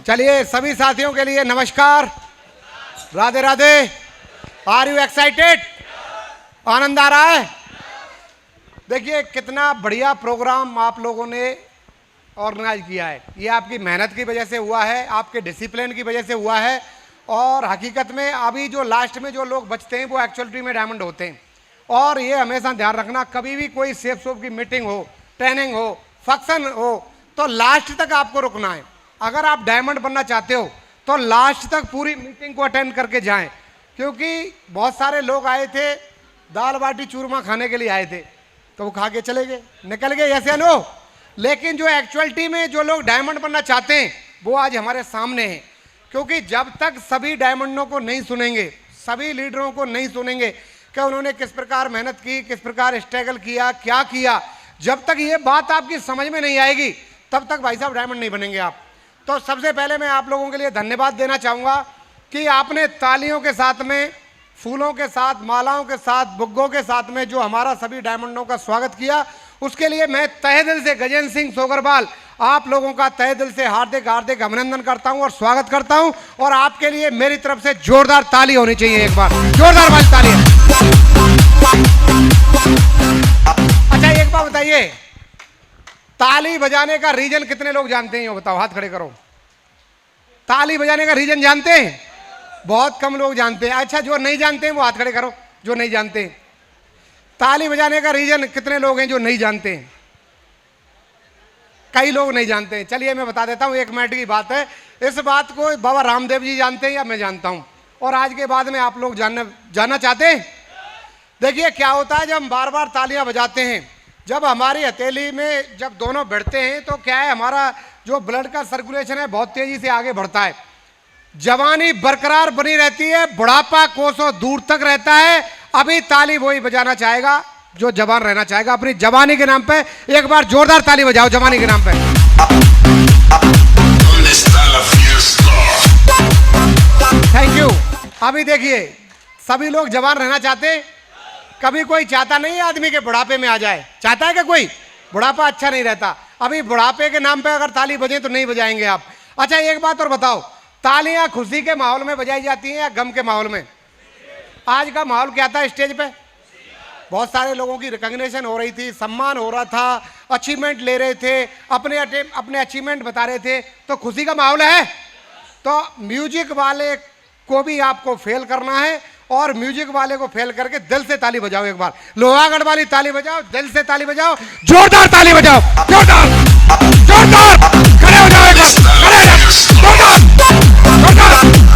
चलिए सभी साथियों के लिए नमस्कार, Radhe Radhe. Are you excited? आनंद आ रहा है? देखिए कितना बढ़िया प्रोग्राम आप लोगों ने ऑर्गेनाइज किया है। ये आपकी मेहनत की वजह से हुआ है, आपके डिसिप्लिन की वजह से हुआ है। और हकीकत में अभी जो लास्ट में जो लोग बचते हैं वो एक्चुअलिटी में डायमंड होते हैं। और ये हमेशा ध्यान रखना, कभी भी कोई सेफ सोप की मीटिंग हो, ट्रेनिंग हो, फंक्शन हो, तो लास्ट तक आपको रुकना है। अगर आप डायमंड बनना चाहते हो तो लास्ट तक पूरी मीटिंग को अटेंड करके जाएं, क्योंकि बहुत सारे लोग आए थे दाल बाटी चूरमा खाने के लिए आए थे, तो वो खा के चले गए, निकल गए, ऐसे नो। लेकिन जो एक्चुअलिटी में जो लोग डायमंड बनना चाहते हैं वो आज हमारे सामने हैं। क्योंकि जब तक सभी डायमंडों को नहीं सुनेंगे, सभी लीडरों को नहीं सुनेंगे कि उन्होंने किस प्रकार मेहनत की, किस प्रकार स्ट्रगल किया, क्या किया, जब तक ये बात आपकी समझ में नहीं आएगी तब तक भाई साहब डायमंड नहीं बनेंगे आप। तो सबसे पहले मैं आप लोगों के लिए धन्यवाद देना चाहूँगा कि आपने तालियों के साथ में, फूलों के साथ, मालाओं के साथ, बुग्गों के साथ में जो हमारा सभी डायमंडों का स्वागत किया, उसके लिए मैं तहे दिल से गजेंद्र सिंह सोगरवाल आप लोगों का तहे दिल से हार्दिक हार्दिक अभिनंदन करता हूं और स्वागत करता हूं। और आपके लिए मेरी तरफ से जोरदार ताली होनी चाहिए, एक बार जोरदार वाली ताली। अच्छा एक बात बताइए, ताली बजाने का रीजन कितने लोग जानते हैं? बताओ, हाथ खड़े करो। ताली बजाने का रीजन जानते हैं? बहुत कम लोग जानते हैं। अच्छा जो नहीं जानते हैं वो हाथ खड़े करो, जो नहीं जानते हैं। ताली बजाने का रीजन कितने लोग हैं जो नहीं जानते हैं? कई लोग नहीं जानते हैं। चलिए मैं बता देता हूं, 1 मिनट की बात है। इस बात को बाबा रामदेव जी जानते हैं या मैं जानता हूं, और आज के बाद में आप लोग जानना चाहते हैं? देखिए क्या होता है, जब हम बार बार तालियां बजाते हैं, जब हमारी हथेली में जब दोनों भिड़ते हैं तो क्या है, हमारा जो ब्लड का सर्कुलेशन है बहुत तेजी से आगे बढ़ता है, जवानी बरकरार बनी रहती है, बुढ़ापा कोसों दूर तक रहता है। अभी ताली वही बजाना चाहेगा जो जवान रहना चाहेगा। अपनी जवानी के नाम पे एक बार जोरदार ताली बजाओ, जवानी के नाम पे। Thank you. अभी देखिए सभी लोग जवान रहना चाहते हैं। कभी कोई चाहता नहीं है आदमी के बुढ़ापे में आ जाए? चाहता है कि कोई? बुढ़ापा अच्छा नहीं रहता। अभी बुढ़ापे के नाम पे अगर ताली बजे तो नहीं बजाएंगे आप। अच्छा एक बात और बताओ, तालियां खुशी के माहौल में बजाई जाती हैं या गम के माहौल में? आज का माहौल क्या था स्टेज पे? बहुत सारे लोगों की रिकॉग्निशन हो रही थी, सम्मान हो रहा था, अचीवमेंट ले रहे थे, अपने अचीवमेंट बता रहे थे, तो खुशी का माहौल है। तो म्यूजिक वाले को भी आपको फेल करना है, और म्यूजिक वाले को फेल करके दिल से ताली बजाओ। एक बार लोहागढ़ वाली ताली बजाओ, दिल से ताली बजाओ, जोरदार ताली बजाओ, जोरदार जोरदार। खड़े हो जाओ, एक बार खड़े हो जाओ, जोरदार जोरदार जोरदार।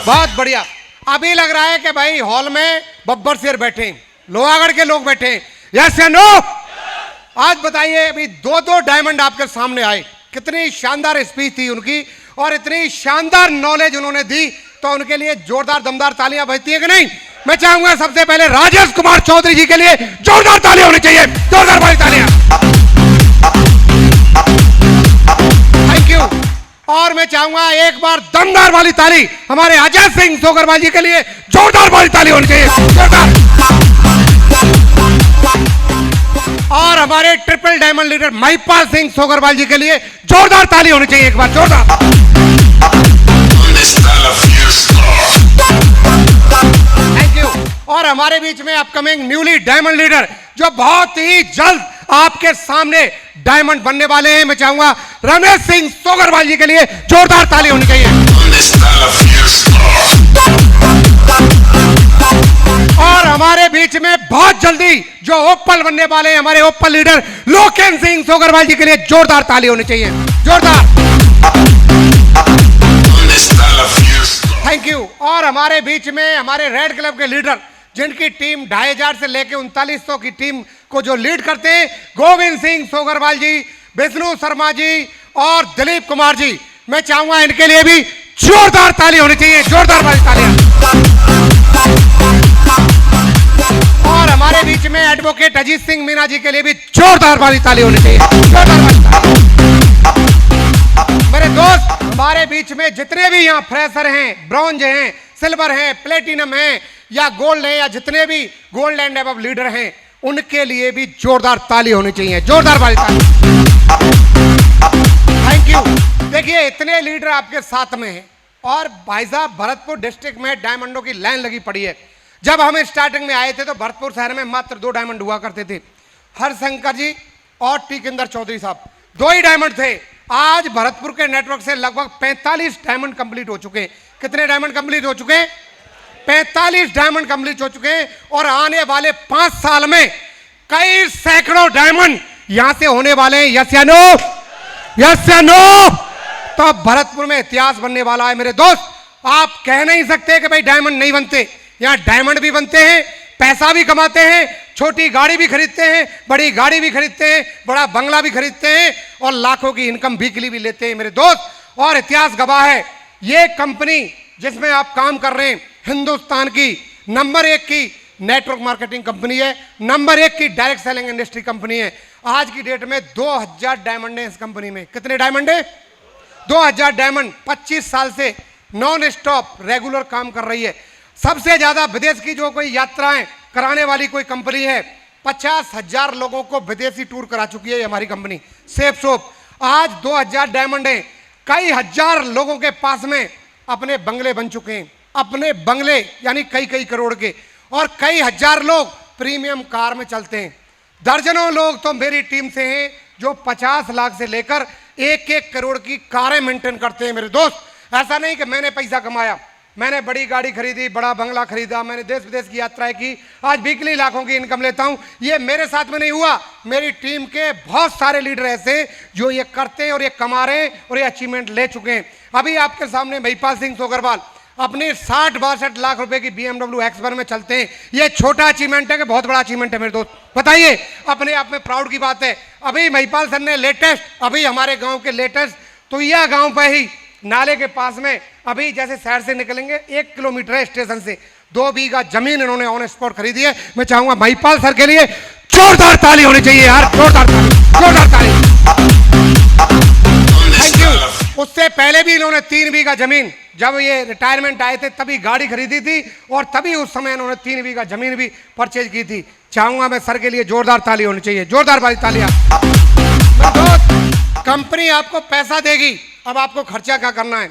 बहुत बढ़िया। अभी लग रहा है कि भाई हॉल में बब्बर शेर बैठे, लोहागढ़ के लोग बैठे। यस या नो? आज बताइए, अभी 2-2 डायमंड आपके सामने आए, कितनी शानदार स्पीच थी उनकी और इतनी शानदार नॉलेज उन्होंने दी, तो उनके लिए जोरदार दमदार तालियां बजती हैं कि नहीं? मैं चाहूंगा सबसे पहले राजेश कुमार चौधरी जी के लिए जोरदार तालियां होनी चाहिए, जोरदार वाली तालियां। Thank you. और मैं चाहूंगा एक बार दमदार वाली ताली हमारे अजय सिंह सोगरवाल जी के लिए, जोरदार वाली ताली होनी चाहिए, जोरदार। और हमारे triple diamond leader Mahipal Singh Sogarwal ji के लिए जोरदार ताली होनी चाहिए, एक बार जोरदार। Thank you. और हमारे बीच में अपकमिंग न्यूली डायमंड लीडर जो बहुत ही जल्द आपके सामने डायमंड बनने वाले हैं, मैं चाहूंगा रमेश सिंह सोगरवाल जी के लिए जोरदार ताली होनी चाहिए। और हमारे बीच में बहुत जल्दी जो ओपल बनने वाले हैं, हमारे ओपल लीडर लोकेन सिंह सोगरवाल जी के लिए जोरदार ताली होनी चाहिए, जोरदार। Thank you. और हमारे बीच में हमारे रेड क्लब के लीडर जिनकी टीम 2500 से लेकर 3900 की टीम को जो लीड करते हैं, गोविंद सिंह सोगरवाल जी, विष्णु शर्मा जी और दिलीप कुमार जी, मैं चाहूंगा इनके लिए भी जोरदार ताली होनी चाहिए, जोरदार वाली तालियां। और हमारे बीच में एडवोकेट अजीत सिंह मीना जी के लिए भी जोरदार वाली ताली होनी चाहिए, जोरदार वाली ताली। मेरे दोस्त, हमारे बीच में जितने भी यहाँ फ्रेशर हैं, ब्रॉन्ज हैं, सिल्वर हैं, प्लेटिनम हैं या गोल्ड हैं या जितने भी गोल्ड एंड अबव लीडर हैं, उनके लिए भी जोरदार ताली होनी चाहिए, जोरदार वाली ताली। Thank you. देखिए इतने लीडर आपके साथ में हैं और भाई साहब भरतपुर डिस्ट्रिक्ट में डायमंडों की लाइन लगी पड़ी है। जब हम स्टार्टिंग में आए थे तो भरतपुर शहर में मात्र 2 डायमंड हुआ करते थे, हरशंकर जी और टिकंदर चौधरी साहब, 2 ही डायमंड थे। आज भरतपुर के नेटवर्क से लगभग 45 डायमंड कंप्लीट हो चुके हैं। कितने डायमंड कंप्लीट हो चुके हैं? 45 डायमंड कंप्लीट हो चुके हैं और आने वाले 5 साल में कई सैकड़ों डायमंड यहां से होने वाले हैं। यस या नो? यस या नो? तो भरतपुर में इतिहास बनने वाला है मेरे दोस्त। आप कह नहीं सकते कि भाई डायमंड नहीं बनते, यहां डायमंड भी बनते हैं, पैसा भी कमाते हैं, छोटी गाड़ी भी खरीदते हैं, बड़ी गाड़ी भी खरीदते हैं, बड़ा बंगला भी खरीदते हैं और लाखों की इनकम वीकली भी लेते हैं मेरे दोस्त। और इतिहास गवाह है, ये कंपनी जिसमें आप काम कर रहे हैं हिंदुस्तान की नंबर 1 की नेटवर्क मार्केटिंग कंपनी है, नंबर 1 की डायरेक्ट सेलिंग इंडस्ट्री कंपनी है। आज की डेट में 2000 डायमंड है इस कंपनी में। कितने डायमंड है? 2000 डायमंड। 25 साल से नॉन स्टॉप रेगुलर काम कर रही है। सबसे ज्यादा विदेश की जो कोई यात्राएं कराने वाली कोई कंपनी है, 50,000 लोगों को विदेशी टूर करा चुकी है हमारी कंपनी सेफ सोप। आज 2000 डायमंड है, कई हजार लोगों के पास में अपने बंगले बन चुके हैं, अपने बंगले यानी कई कई करोड़ के, और कई हजार लोग प्रीमियम कार में चलते हैं। दर्जनों लोग तो मेरी टीम से हैं जो 50 लाख से लेकर 1-1 करोड़ की कारें मेंटेन करते हैं मेरे दोस्त। ऐसा नहीं कि मैंने पैसा कमाया, मैंने बड़ी गाड़ी खरीदी, बड़ा बंगला खरीदा, मैंने देश विदेश की यात्राएं की, आज वीकली लाखों की इनकम लेता हूं। ये मेरे साथ में नहीं हुआ, मेरी टीम के बहुत सारे लीडर ऐसे जो ये करते हैं और ये कमा रहे हैं और ये अचीवमेंट ले चुके हैं। अभी आपके सामने महिपाल सिंह सोगरवाल अपनी 60-62 लाख रुपए की BMW X1 में चलते हैं। ये छोटा अचीवमेंट है कि बहुत बड़ा अचीवमेंट है मेरे दोस्त? बताइए, अपने आप में प्राउड की बात है। अभी महिपाल सर ने लेटेस्ट, अभी हमारे गांव के लेटेस्ट, तो यह गांव पे ही नाले के पास में, अभी जैसे शहर से निकलेंगे 1 किलोमीटर है स्टेशन से, 2 बीघा जमीन इन्होंने ऑन स्पॉट खरीदी है। मैं चाहूंगा महिपाल सर के लिए जोरदार ताली होनी चाहिए यार, जोरदार ताली, जोरदार ताली। Thank you. उससे पहले भी इन्होंने 3 बीघा जमीन, जब ये रिटायरमेंट आए थे तभी गाड़ी खरीदी थी और तभी उस समय इन्होंने 3 बीघा जमीन भी परचेज की थी। चाहूंगा मैं सर के लिए जोरदार ताली होनी चाहिए, जोरदार वाली तालियां। कंपनी आपको पैसा देगी, अब आपको खर्चा क्या करना है?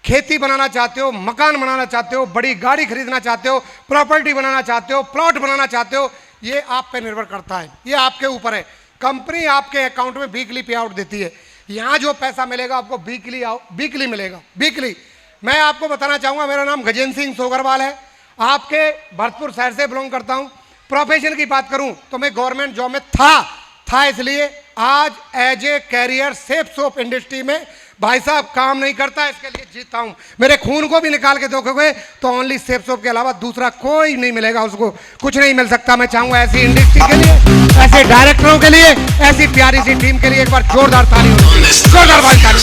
खेती बनाना चाहते हो, मकान बनाना चाहते हो, बड़ी गाड़ी खरीदना चाहते हो, प्रॉपर्टी बनाना चाहते हो, प्लॉट बनाना चाहते हो, ये आप पे निर्भर करता है, ये आपके ऊपर है। कंपनी आपके अकाउंट में वीकली पे आउट देती है। यहाँ जो पैसा मिलेगा आपको वीकली मिलेगा, वीकली। मैं आपको बताना चाहूँगा, मेरा नाम गजेंद्र सिंह सोगरवाल है, आपके भरतपुर शहर से बिलोंग करता हूँ। प्रोफेशन की बात करूँ तो मैं गवर्नमेंट जॉब में था इसलिए आज as a career safe soap industry में भाई साहब काम नहीं करता, इसके लिए जीता हूं। मेरे खून को भी निकाल के देखोगे तो ओनली सेफ सोप के अलावा दूसरा कोई नहीं मिलेगा, उसको कुछ नहीं मिल सकता। मैं चाहूंगा ऐसी इंडस्ट्री के लिए, ऐसे डायरेक्टरों के लिए, ऐसी प्यारी सी टीम के लिए एक बार जोरदार ताली हो, जोरदार वाली ताली।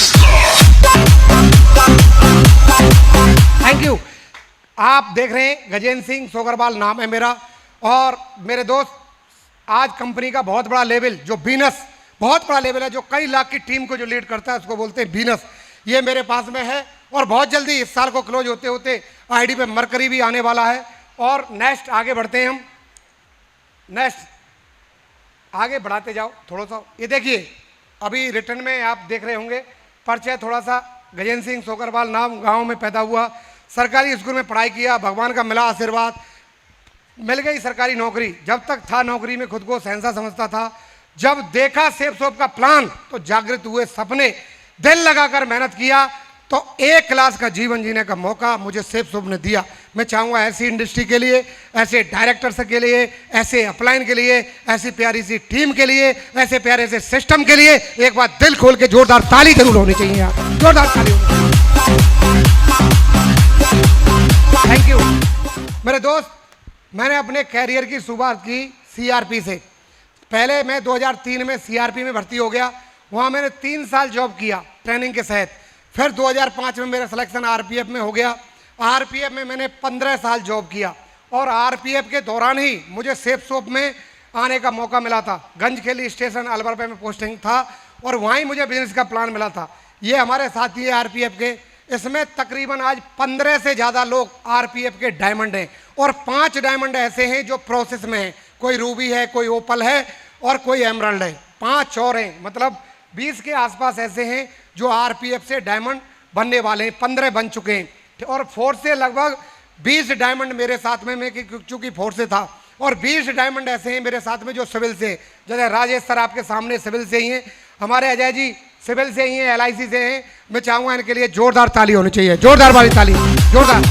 Thank you. आप देख रहे हैं गजेंद्र सिंह सोगरवाल नाम है मेरा, और मेरे दोस्त आज कंपनी का बहुत बड़ा लेवल जो बीनस, बहुत बड़ा लेवल है, जो कई लाख की टीम को जो लीड करता है उसको बोलते हैं बीनस, ये मेरे पास में है। और बहुत जल्दी इस साल को क्लोज होते होते आईडी पे मरकरी भी आने वाला है। और नेक्स्ट आगे बढ़ते हैं हम, नेक्स्ट आगे बढ़ाते जाओ थोड़ा सा। ये देखिए अभी रिटर्न में आप देख रहे होंगे परिचय थोड़ा सा, गजेंद्र सिंह सोगरवाल नाम, गाँव में पैदा हुआ, सरकारी स्कूल में पढ़ाई किया, भगवान का मिला आशीर्वाद, मिल गई सरकारी नौकरी। जब तक था नौकरी में खुद को सहनसा समझता था, जब देखा सेफ सोप का प्लान तो जागृत हुए सपने, दिल लगाकर मेहनत किया तो 1 क्लास का जीवन जीने का मौका मुझे सेफ सोप ने दिया। मैं चाहूँगा ऐसी इंडस्ट्री के लिए, ऐसे डायरेक्टर्स के लिए, ऐसे अपलाइन के लिए, ऐसी प्यारी सी टीम के लिए, ऐसे प्यारे से सिस्टम के लिए एक बार दिल खोल के जोरदार ताली जरूर होनी चाहिए यार, जोरदार ताली। थैंक यू मेरे दोस्त। मैंने अपने कैरियर की शुरुआत की सीआरपी से। पहले मैं 2003 में सीआरपी में भर्ती हो गया, वहाँ मैंने 3 साल जॉब किया ट्रेनिंग के तहत। फिर 2005 में मेरा सिलेक्शन आरपीएफ में हो गया। आरपीएफ में मैंने 15 साल जॉब किया और आरपीएफ के दौरान ही मुझे सेफ सोप में आने का मौका मिला था। गंजखेली स्टेशन अलवर पे में पोस्टिंग था और वहाँ ही मुझे बिजनेस का प्लान मिला था। ये हमारे साथी है आरपीएफ के इसमें तकरीबन आज 15 से ज़्यादा लोग आरपीएफ के डायमंड हैं और 5 डायमंड ऐसे हैं जो प्रोसेस में हैं। कोई रूबी है, कोई ओपल है और कोई एमराल्ड है। 5 और हैं, मतलब 20 के आसपास ऐसे हैं जो आरपीएफ से डायमंड बनने वाले हैं। 15 बन चुके हैं और फोर्स से लगभग 20 डायमंड मेरे साथ में, मैं चूँकि फोर्स से था, और 20 डायमंड ऐसे हैं मेरे साथ में जो सिविल से, जैसे राजेश सर आपके सामने सिविल से ही हैं, हमारे अजय जी सिविल से ही हैं, एलआईसी से हैं। मैं चाहूँगा इनके लिए जोरदार ताली होनी चाहिए, जोरदार वाली ताली, जोरदार।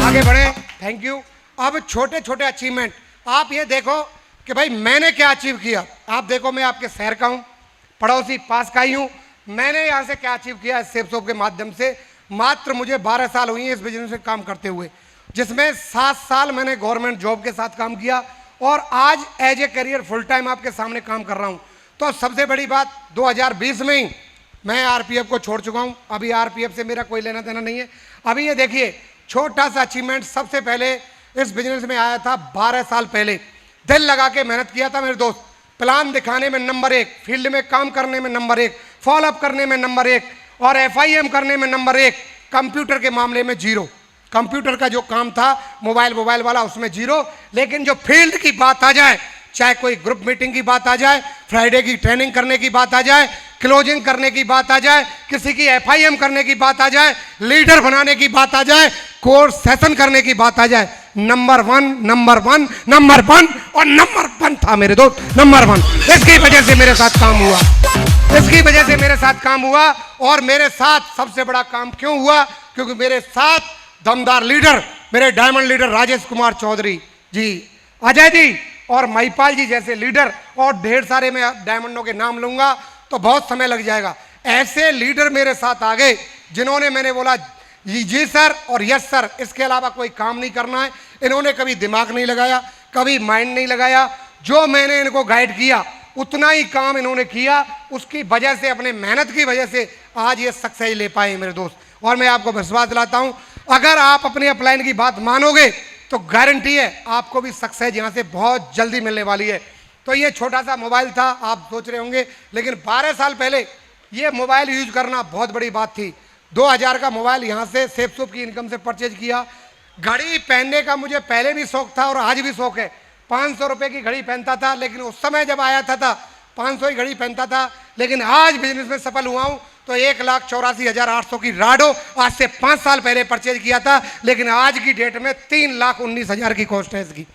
आगे बढ़े, थैंक यू। अब छोटे छोटे अचीवमेंट आप ये देखो कि भाई मैंने क्या अचीव किया। आप देखो मैं आपके शहर का हूँ, पड़ोसी पास का ही हूँ। मैंने यहाँ से क्या अचीव किया सेफ सोप के माध्यम से। मात्र मुझे 12 साल हुई हैं इस बिजनेस में काम करते हुए, जिसमें 7 साल मैंने गवर्नमेंट जॉब के साथ काम किया और आज as a career full time आपके सामने काम कर रहा हूँ। तो सबसे बड़ी बात 2020 में ही मैं आरपीएफ को छोड़ चुका हूँ। अभी आरपीएफ से मेरा कोई लेना देना नहीं है। अभी ये देखिए छोटा सा अचीवमेंट, सबसे पहले इस बिजनेस में आया था 12 साल पहले। दिल लगा के मेहनत किया था मेरे दोस्त, प्लान दिखाने में नंबर 1, फील्ड में काम करने में नंबर 1, फॉलोअप करने में नंबर 1 और एफआईएम करने में नंबर 1। कंप्यूटर के मामले में 0। कंप्यूटर का जो काम था मोबाइल वाला उसमें 0। लेकिन जो फील्ड की बात आ जाए, चाहे कोई ग्रुप मीटिंग की बात आ जाए, फ्राइडे की ट्रेनिंग करने की बात आ जाए, क्लोजिंग करने की बात आ जाए, किसी की एफआईएम करने की बात आ जाए, लीडर बनाने की बात आ जाए, कोर्स सेशन करने की बात आ जाए, नंबर 1 नंबर 1 नंबर 1 और नंबर 1 था मेरे दोस्त, नंबर 1। इसकी वजह से मेरे साथ काम हुआ, इसकी वजह से मेरे साथ काम हुआ। और मेरे साथ सबसे बड़ा काम क्यों हुआ? क्योंकि मेरे साथ दमदार लीडर, मेरे डायमंड लीडर राजेश कुमार चौधरी जी, अजय जी और महिपाल जी जैसे लीडर, और ढेर सारे मैं डायमंडों के नाम लूंगा तो बहुत समय लग जाएगा। ऐसे लीडर मेरे साथ आ गए जिन्होंने, मैंने बोला जी सर और यस सर, इसके अलावा कोई काम नहीं करना है। इन्होंने कभी दिमाग नहीं लगाया, कभी माइंड नहीं लगाया। जो मैंने इनको गाइड किया उतना ही काम इन्होंने किया। उसकी वजह से, अपने मेहनत की वजह से आज ये सक्सेस ले पाए मेरे दोस्त। और मैं आपको विश्वास दिलाता हूं, अगर आप अपने अपलाइन की बात मानोगे तो गारंटी है आपको भी सक्सेस यहाँ से बहुत जल्दी मिलने वाली है। तो ये छोटा सा मोबाइल था, आप सोच रहे होंगे, लेकिन 12 साल पहले ये मोबाइल यूज करना बहुत बड़ी बात थी। 2000 का मोबाइल यहाँ से सेफ सोप की इनकम से परचेज किया। घड़ी पहनने का मुझे पहले भी शौक था और आज भी शौक है। 500 रुपये की घड़ी पहनता था, लेकिन उस समय जब आया था 500 ही घड़ी पहनता था। लेकिन आज बिजनेस में सफल हुआ हूँ तो 1,84,800 की राडो आज से 5 साल पहले परचेज किया था, लेकिन आज की डेट में 3,19,000 की कॉस्ट है इसकी,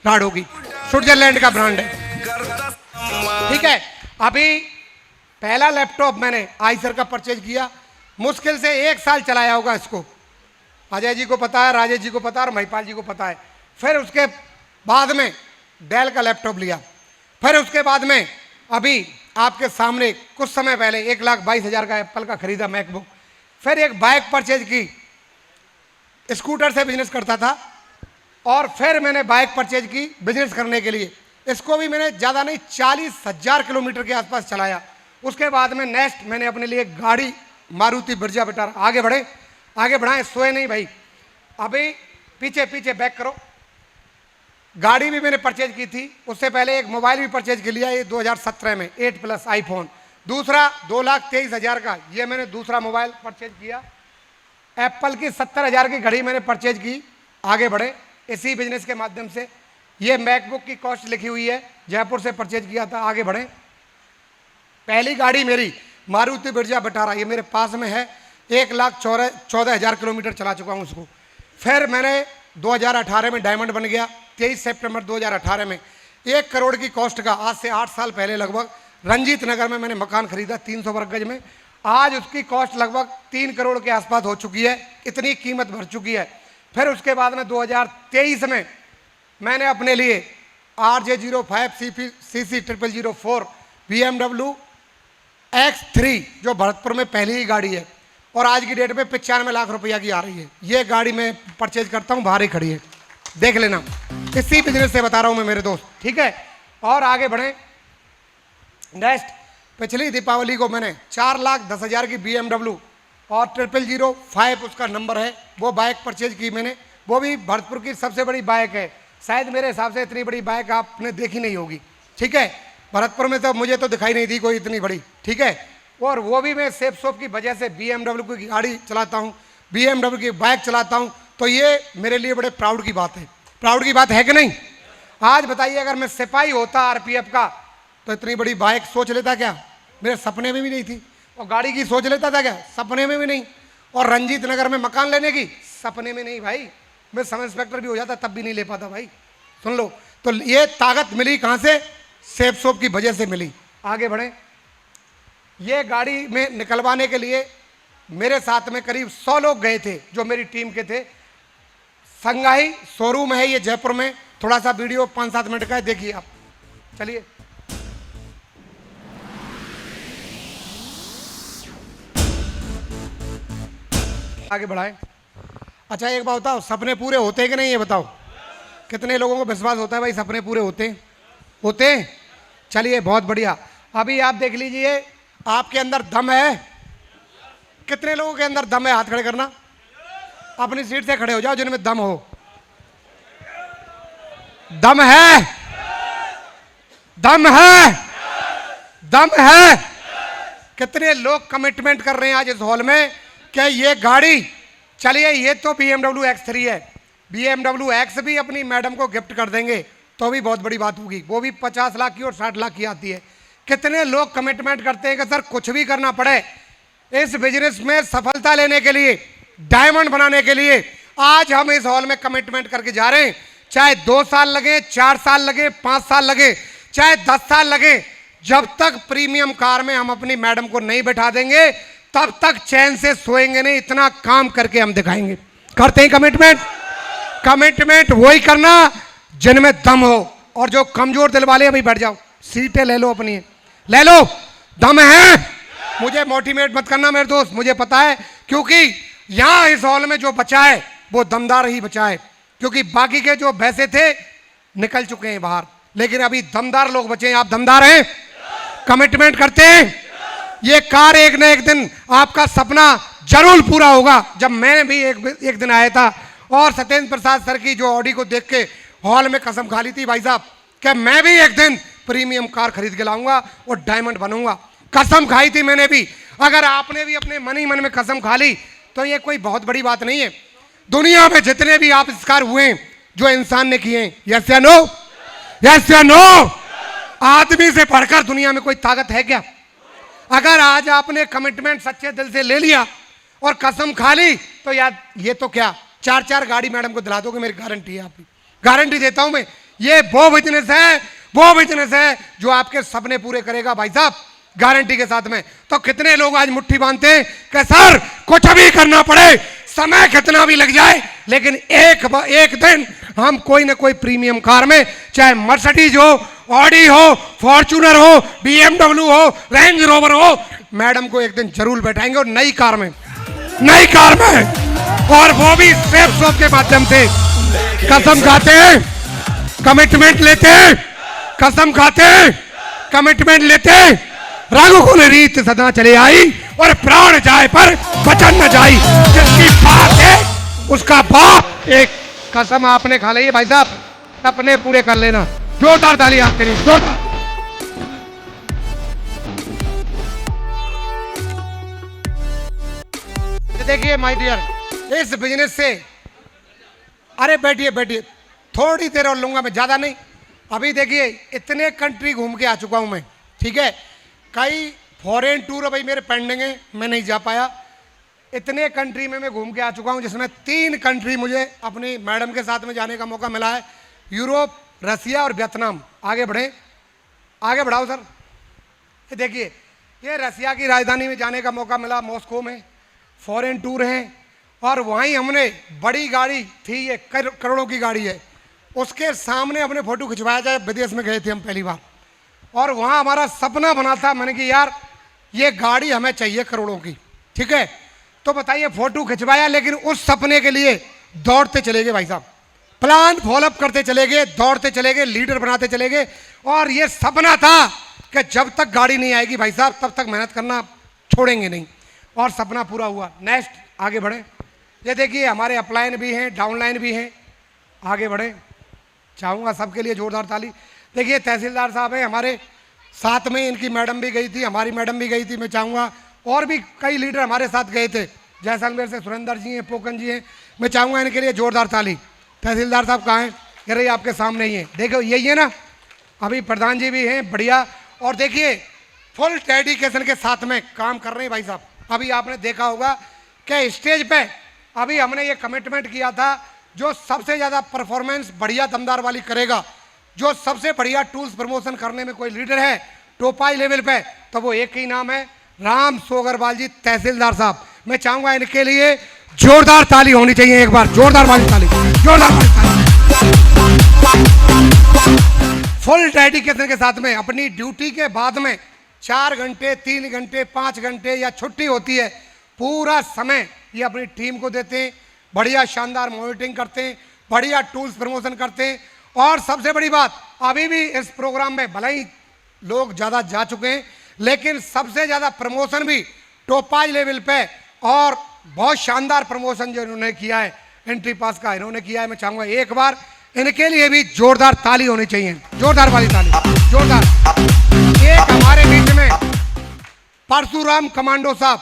राडो की, स्विट्जरलैंड का ब्रांड है। ठीक है, अभी पहला लैपटॉप मैंने आइसर का परचेज किया, मुश्किल से 1 साल चलाया होगा इसको। अजय जी को पता है, राजेश जी को पता है और महिपाल जी को पता है। फिर उसके बाद में डेल का लैपटॉप लिया। फिर उसके बाद में अभी आपके सामने कुछ समय पहले 1,22,000 का एप्पल का खरीदा मैकबुक। फिर एक बाइक परचेज की, स्कूटर से बिजनेस करता था, और फिर मैंने बाइक परचेज की बिजनेस करने के लिए। इसको भी मैंने ज़्यादा नहीं 40,000 किलोमीटर के आसपास चलाया। उसके बाद में नेक्स्ट मैंने अपने लिए गाड़ी मारुति ब्रिजा विटारा। आगे बढ़े, आगे बढ़ाएं, सोए नहीं भाई। अभी पीछे पीछे बैक करो। गाड़ी भी मैंने परचेज की थी, उससे पहले एक मोबाइल भी परचेज कर लिया, ये 2017 में 8+ आईफोन। दूसरा 2,23,000 का ये मैंने दूसरा मोबाइल परचेज किया। एप्पल की 70,000 की घड़ी मैंने परचेज की। आगे बढ़े इसी बिजनेस के माध्यम से। ये मैकबुक की कॉस्ट लिखी हुई है, जयपुर से परचेज किया था। आगे बढ़े, पहली गाड़ी मेरी मारुति ब्रिजा विटारा, ये मेरे पास में है, 1,14,000 किलोमीटर चला चुका हूँ उसको। फिर मैंने 2018 में डायमंड बन गया। 23 सितंबर 2018 में 1 करोड़ की कॉस्ट का, आज से 8 साल पहले लगभग, रंजीत नगर में मैंने मकान खरीदा 300 वर्ग गज में। आज उसकी कॉस्ट लगभग 3 करोड़ के आसपास हो चुकी है, इतनी कीमत भर चुकी है। फिर उसके बाद में 2023 में मैंने अपने लिए RJ05 CC 0004 BMW X3, जो भरतपुर में पहली ही गाड़ी है और आज की डेट में 95 लाख रुपया की आ रही है। ये गाड़ी मैं परचेज करता हूँ, बाहर ही खड़ी है, देख लेना। इसी बिजनेस से बता रहा हूँ मैं मेरे दोस्त, ठीक है। और आगे बढ़े, नेक्स्ट पिछली दीपावली को मैंने 4,10,000 की BMW और 0005 उसका नंबर है, वो बाइक परचेज की मैंने। वो भी भरतपुर की सबसे बड़ी बाइक है, शायद मेरे हिसाब से इतनी बड़ी बाइक आपने देखी नहीं होगी, ठीक है। भरतपुर में तो मुझे तो दिखाई नहीं दी कोई इतनी बड़ी, ठीक है। और वो भी मैं सेफ सोप की वजह से BMW की गाड़ी चलाता हूँ, BMW की बाइक चलाता हूँ। तो ये मेरे लिए बड़े प्राउड की बात है। प्राउड की बात है कि नहीं? आज बताइए, अगर मैं सिपाही होता RPF का तो इतनी बड़ी बाइक सोच लेता क्या? मेरे सपने में भी नहीं थी। और गाड़ी की सोच लेता था क्या? सपने में भी नहीं। और रंजीत नगर में मकान लेने की सपने में नहीं भाई। मैं सब इंस्पेक्टर भी हो जाता तब भी नहीं ले पाता भाई। सुन लो, तो ये ताकत मिली कहाँ से? सेफ सोप की वजह से मिली। आगे बढ़े। ये गाड़ी में निकलवाने के लिए मेरे साथ में करीब 100 लोग गए थे जो मेरी टीम के थे। संगाई शोरूम है ये जयपुर में। थोड़ा सा वीडियो 5-7 मिनट का है, देखिए आप। चलिए। आगे बढ़ाएं। अच्छा एक बात बताओ, सपने पूरे होते हैं कि नहीं? ये बताओ, कितने लोगों को विश्वास होता है भाई सपने पूरे होते हैं? चलिए बहुत बढ़िया। अभी आप देख लीजिए, आपके अंदर दम है। कितने लोगों के अंदर दम है? हाथ खड़े करना। अपनी सीट से खड़े हो जाओ जिनमें दम हो। दम है? दम है? दम है? कितने लोग कमिटमेंट कर रहे हैं आज इस हॉल में कि ये गाड़ी, चलिए ये तो BMW X3 है, BMW X भी अपनी मैडम को गिफ्ट कर देंगे तो भी बहुत बड़ी बात होगी। वो भी 50 लाख की और 60 लाख की आती है। कितने लोग कमिटमेंट करते हैं कि सर कुछ भी करना पड़े इस बिजनेस में सफलता लेने के लिए, डायमंड बनाने के लिए। आज हम इस हॉल में कमिटमेंट करके जा रहे हैं, चाहे 2 साल लगे, 4 साल लगे, 5 साल लगे, चाहे 10 साल लगे, जब तक प्रीमियम कार में हम अपनी मैडम को नहीं बैठा देंगे तब तक चैन से सोएंगे नहीं। इतना काम करके हम दिखाएंगे। करते हैं कमिटमेंट? कमिटमेंट वही करना जिनमें दम हो। और जो कमजोर दिल वाले अभी बैठ जाओ, सीटें ले लो, अपनी ले लो। दम है? मुझे मोटिवेट मत करना मेरे दोस्त, मुझे पता है, क्योंकि यहां इस हॉल में जो बचा है वो दमदार ही बचा है। क्योंकि बाकी के जो भैंसे थे निकल चुके हैं बाहर, लेकिन अभी दमदार लोग बचे हैं। आप दमदार हैं? कमिटमेंट करते हैं? ये कार एक न एक दिन आपका सपना जरूर पूरा होगा। जब मैं भी एक दिन आया था और सत्येंद्र प्रसाद सर की जो ऑडी को देख के हॉल में कसम खा ली थी भाई साहब कि मैं भी एक दिन प्रीमियम कार खरीद के लाऊंगा और डायमंड बनूंगा। कसम खाई थी मैंने भी। अगर आपने भी अपने मन ही मन में कसम खा ली तो ये कोई बहुत बड़ी बात नहीं है। दुनिया में जितने भी आविष्कार हुए हैं जो इंसान ने किए हैं, यस या नो? यस या नो? आदमी से बढ़कर दुनिया में कोई ताकत है क्या? अगर आज आपने कमिटमेंट सच्चे दिल से ले लिया और कसम खा ली तो यार ये तो क्या 4-4 गाड़ी मैडम को दिला दोगे, मेरी गारंटी है। आपकी गारंटी देता हूं मैं। ये वो बिजनेस है जो आपके सपने पूरे करेगा भाई साहब, गारंटी के साथ में। तो कितने लोग आज मुट्ठी बांधते हैं कि सर कुछ भी करना पड़े, समय कितना भी लग जाए, लेकिन एक दिन हम कोई ना कोई प्रीमियम कार में, चाहे मर्सिडीज हो, ऑडी हो, फॉर्च्यूनर हो, BMW हो, रेंज रोवर हो, मैडम को एक दिन जरूर बैठाएंगे। और नई कार में, और वो भी सेफ सोप के माध्यम से। कसम खाते हैं, कमिटमेंट लेते हैं, कसम खाते हैं, कमिटमेंट लेते हैं। रघुकुल रीत सदा चले आई और प्राण जाए पर वचन न जाई। जिसकी बात है उसका बाप। एक कसम आपने खा ली है भाई साहब, सपने पूरे कर लेना। जोरदार ताली आपके लिए, जोरदार। देखिए माय डियर, इस बिजनेस से, अरे बैठिए, थोड़ी देर और लूंगा मैं, ज्यादा नहीं। अभी देखिए इतने कंट्री घूम के आ चुका हूं मैं, ठीक है। कई फॉरेन टूर अभी मेरे पेंडिंग है, मैं नहीं जा पाया। इतने कंट्री में मैं घूम के आ चुका हूं, जिसमें 3 कंट्री मुझे अपनी मैडम के साथ में जाने का मौका मिला है। यूरोप, रसिया और वियतनाम। आगे बढ़े, आगे बढ़ाओ सर। ये देखिए, ये रसिया की राजधानी में जाने का मौका मिला, मॉस्को में। फॉरेन टूर हैं और वहीं हमने बड़ी गाड़ी थी, ये करोड़ों की गाड़ी है, उसके सामने अपने फोटो खिंचवाया जाए। विदेश में गए थे हम पहली बार और वहाँ हमारा सपना बना था। मैंने कि यार ये गाड़ी हमें चाहिए करोड़ों की, ठीक है। तो बताइए, फोटो खिंचवाया, लेकिन उस सपने के लिए दौड़ते चले गए भाई साहब, प्लान फॉलोअप करते चले गए, दौड़ते चले गए, लीडर बनाते चले गए। और ये सपना था कि जब तक गाड़ी नहीं आएगी भाई साहब तब तक मेहनत करना छोड़ेंगे नहीं। और सपना पूरा हुआ। नेक्स्ट आगे बढ़े। ये देखिए हमारे अपलाइन भी हैं, डाउनलाइन भी हैं। आगे बढ़े, चाहूँगा सबके लिए जोरदार ताली। देखिए तहसीलदार साहब हैं हमारे, साथ में इनकी मैडम भी गई थी, हमारी मैडम भी गई थी। मैं चाहूँगा और भी कई लीडर हमारे साथ गए थे, जैसलमेर से सुरेंद्र जी हैं, पोकन जी हैं। मैं चाहूँगा इनके लिए जोरदार ताली। तहसीलदार साहब कहाँ हैं? कह रही आपके सामने ही है, देखो यही है ना। अभी प्रधान जी भी हैं, बढ़िया। और देखिए फुल डेडिकेशन के साथ में काम कर रहे हैं भाई साहब। अभी आपने देखा होगा कि स्टेज पे अभी हमने ये कमिटमेंट किया था, जो सबसे ज़्यादा परफॉर्मेंस बढ़िया दमदार वाली करेगा, जो सबसे बढ़िया टूल्स प्रमोशन करने में कोई लीडर है टोपाई लेवल पे, तो वो एक ही नाम है, राम सोगरवाल जी तहसीलदार साहब। मैं चाहूंगा इनके लिए जोरदार ताली होनी चाहिए, एक बार जोरदार वाली ताली, जोरदार वाली ताली। फुल डेडिकेशन के साथ में अपनी ड्यूटी के बाद में 4 घंटे 3 घंटे 5 घंटे या छुट्टी होती है, पूरा समय ये अपनी टीम को देते हैं, बढ़िया शानदार मॉनिटरिंग करते हैं, बढ़िया टूल्स प्रमोशन करते हैं। और सबसे बड़ी बात, अभी भी इस प्रोग्राम में भले ही लोग ज़्यादा जा चुके हैं, लेकिन सबसे ज़्यादा प्रमोशन भी टोपाई लेवल पे, और बहुत शानदार प्रमोशन जो इन्होंने किया है, एंट्री पास का इन्होंने किया है। मैं चाहूँगा एक बार इनके लिए भी जोरदार ताली होनी चाहिए, जोरदार वाली ताली, जोरदार। एक हमारे बीच में परशुराम कमांडो साहब,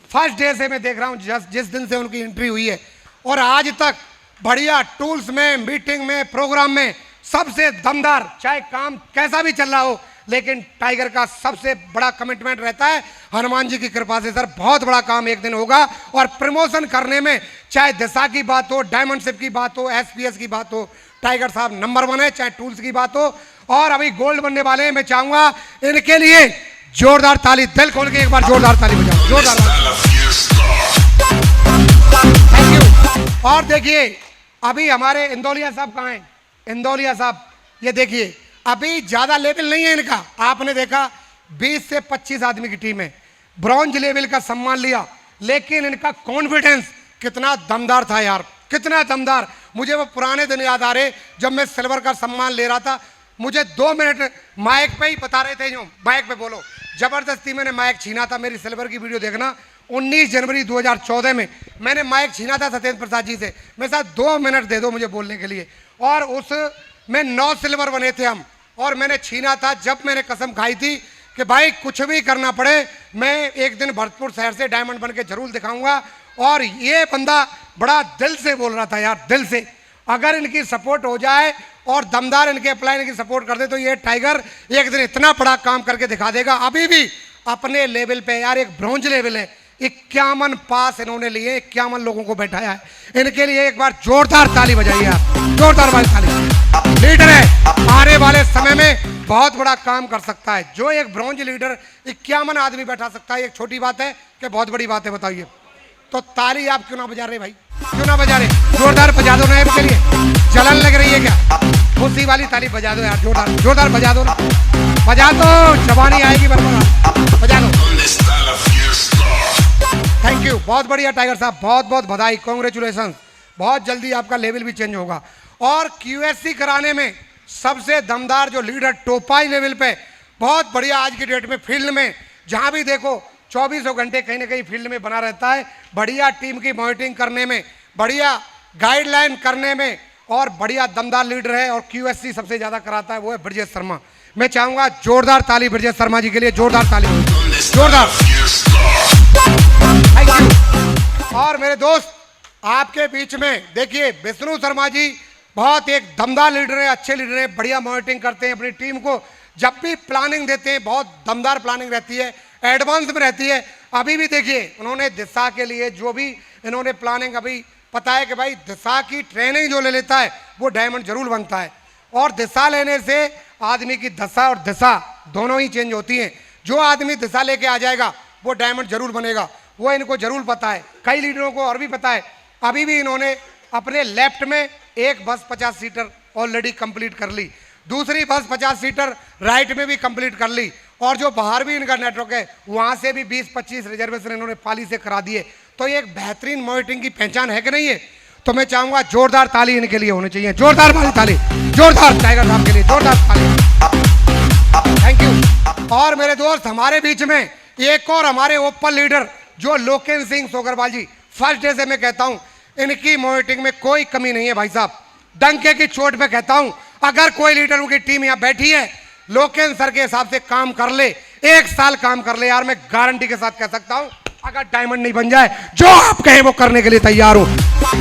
फर्स्ट डे से मैं देख रहा हूँ, जिस दिन से उनकी एंट्री हुई है और आज तक बढ़िया टूल्स में, मीटिंग में, प्रोग्राम में सबसे दमदार, चाहे काम कैसा भी चल रहा हो, लेकिन टाइगर का सबसे बड़ा कमिटमेंट रहता है, हनुमान जी की कृपा से सर बहुत बड़ा काम एक दिन होगा। और प्रमोशन करने में चाहे दिशा की बात हो, डायमंडशिप की बात हो, एसपीएस की बात हो, टाइगर साहब नंबर 1 है, चाहे टूल्स की बात हो, और अभी गोल्ड बनने वाले हैं। मैं चाहूंगा इनके लिए जोरदार ताली, दिल खोल के एक बार जोरदार ताली बजाओ, जोरदार। Thank you. और देखिए अभी हमारे इंदौलिया साहब कहाँ हैं? इंदौलिया साहब, ये देखिए अभी ज्यादा लेवल नहीं है इनका, आपने देखा 20 से 25 आदमी की टीम है, ब्रॉन्ज लेवल का सम्मान लिया, लेकिन इनका कॉन्फिडेंस कितना दमदार था यार, कितना दमदार। मुझे वो पुराने दिन याद आ रहे जब मैं सिल्वर का सम्मान ले रहा था, मुझे 2 मिनट माइक पे ही बता रहे थे, जो माइक पे बोलो, जबरदस्ती मैंने माइक छीना था। मेरी सिल्वर की वीडियो देखना, 19 जनवरी 2014 में मैंने माइक छीना था सत्येंद्र प्रसाद जी से, मेरे साथ 2 मिनट दे दो मुझे बोलने के लिए, और उस में 9 सिल्वर बने थे हम, और मैंने छीना था। जब मैंने कसम खाई थी कि भाई कुछ भी करना पड़े, मैं एक दिन भरतपुर शहर से डायमंड बन के जरूर दिखाऊंगा। और ये बंदा बड़ा दिल से बोल रहा था यार, दिल से। अगर इनकी सपोर्ट हो जाए और दमदार इनके अप्लाई इनकी सपोर्ट कर दे, तो ये टाइगर एक दिन इतना बड़ा काम करके दिखा देगा। अभी भी अपने लेवल पे यार, एक ब्रॉन्ज लेवल है, 51 पास इन्होंने लिए, 51 लोगों को बैठाया है। इनके लिए एक बार जोरदार ताली बजाइए आप, जोरदार वाली ताली। लीडर है, आने वाले समय में बहुत बड़ा काम कर सकता है। जो एक ब्रॉन्ज लीडर 51 आदमी बैठा सकता है, एक छोटी बात है कि बहुत बड़ी बात है? बताइए। तो ताली आप क्यों ना बजा रहे भाई, क्यों ना बजा रहे? जोरदार बजा दो ना इनके लिए, जलन लग रही है क्या? खुशी वाली ताली बजा दो यार, जोरदार जोरदार बजा दो ना, बजा दो, जवानी आएगी बरबर, बजा दो। थैंक यू, बहुत बढ़िया टाइगर साहब, बहुत बहुत बधाई, कॉन्ग्रेचुलेशन। बहुत जल्दी आपका लेवल भी चेंज होगा। और क्यूएससी कराने में सबसे दमदार जो लीडर टोपाई लेवल पे, बहुत बढ़िया आज की डेट में फील्ड में जहां भी देखो 24 घंटे कहीं ना कहीं फील्ड में बना रहता है, बढ़िया टीम की मॉनिटरिंग करने में, बढ़िया गाइडलाइन करने में, और बढ़िया दमदार लीडर है। और क्यूएससी सबसे ज्यादा कराता है वो है ब्रजेश शर्मा। मैं चाहूंगा जोरदार ताली ब्रजेश शर्मा जी के लिए, जोरदार ताली, जोरदार। Thank you. और मेरे दोस्त आपके बीच में देखिए विष्णु शर्मा जी, बहुत एक दमदार लीडर है, अच्छे लीडर है, बढ़िया मॉनिटरिंग करते हैं अपनी टीम को, जब भी प्लानिंग देते हैं बहुत दमदार प्लानिंग रहती है, एडवांस में रहती है। अभी भी देखिए उन्होंने दिशा के लिए जो भी इन्होंने प्लानिंग, अभी पता है कि भाई दिशा की ट्रेनिंग जो ले लेता है वो डायमंड जरूर बनता है। और दिशा लेने से आदमी की दशा और दिशा दोनों ही चेंज होती हैं। जो आदमी दिशा लेके आ जाएगा वो डायमंड जरूर बनेगा, वो इनको जरूर पता है। कई लीडरों को और भी पता है। अभी भी इन्होंने अपने लेफ्ट में एक बस 50 सीटर ऑलरेडी कंप्लीट कर ली, दूसरी बस 50 सीटर राइट में भी कंप्लीट कर ली, और जो बाहर भी इनका नेटवर्क है वहां से भी 20-25 रिजर्वेशन इन्होंने पाली से करा दिए। तो ये एक बेहतरीन मॉनिटरिंग की पहचान है कि नहीं है? तो मैं चाहूंगा जोरदार ताली इनके लिए होनी चाहिए, जोरदार वाली ताली, जोरदार टाइगर साहब के लिए जोरदार ताली। Thank you. और मेरे दोस्त हमारे बीच में एक और हमारे ओपन लीडर जो लोकेन सिंह सोगरवाल जी, फर्स्ट डे से मैं कहता हूं इनकी मॉनिटरिंग में कोई कमी नहीं है भाई साहब। डंके की चोट पे कहता हूं, अगर कोई लीडर उनकी टीम यहां बैठी है लोकेन सर के हिसाब से काम कर ले, 1 साल काम कर ले यार, मैं गारंटी के साथ कह सकता हूं अगर डायमंड नहीं बन जाए, जो आप कहें वो करने के लिए तैयार हूं।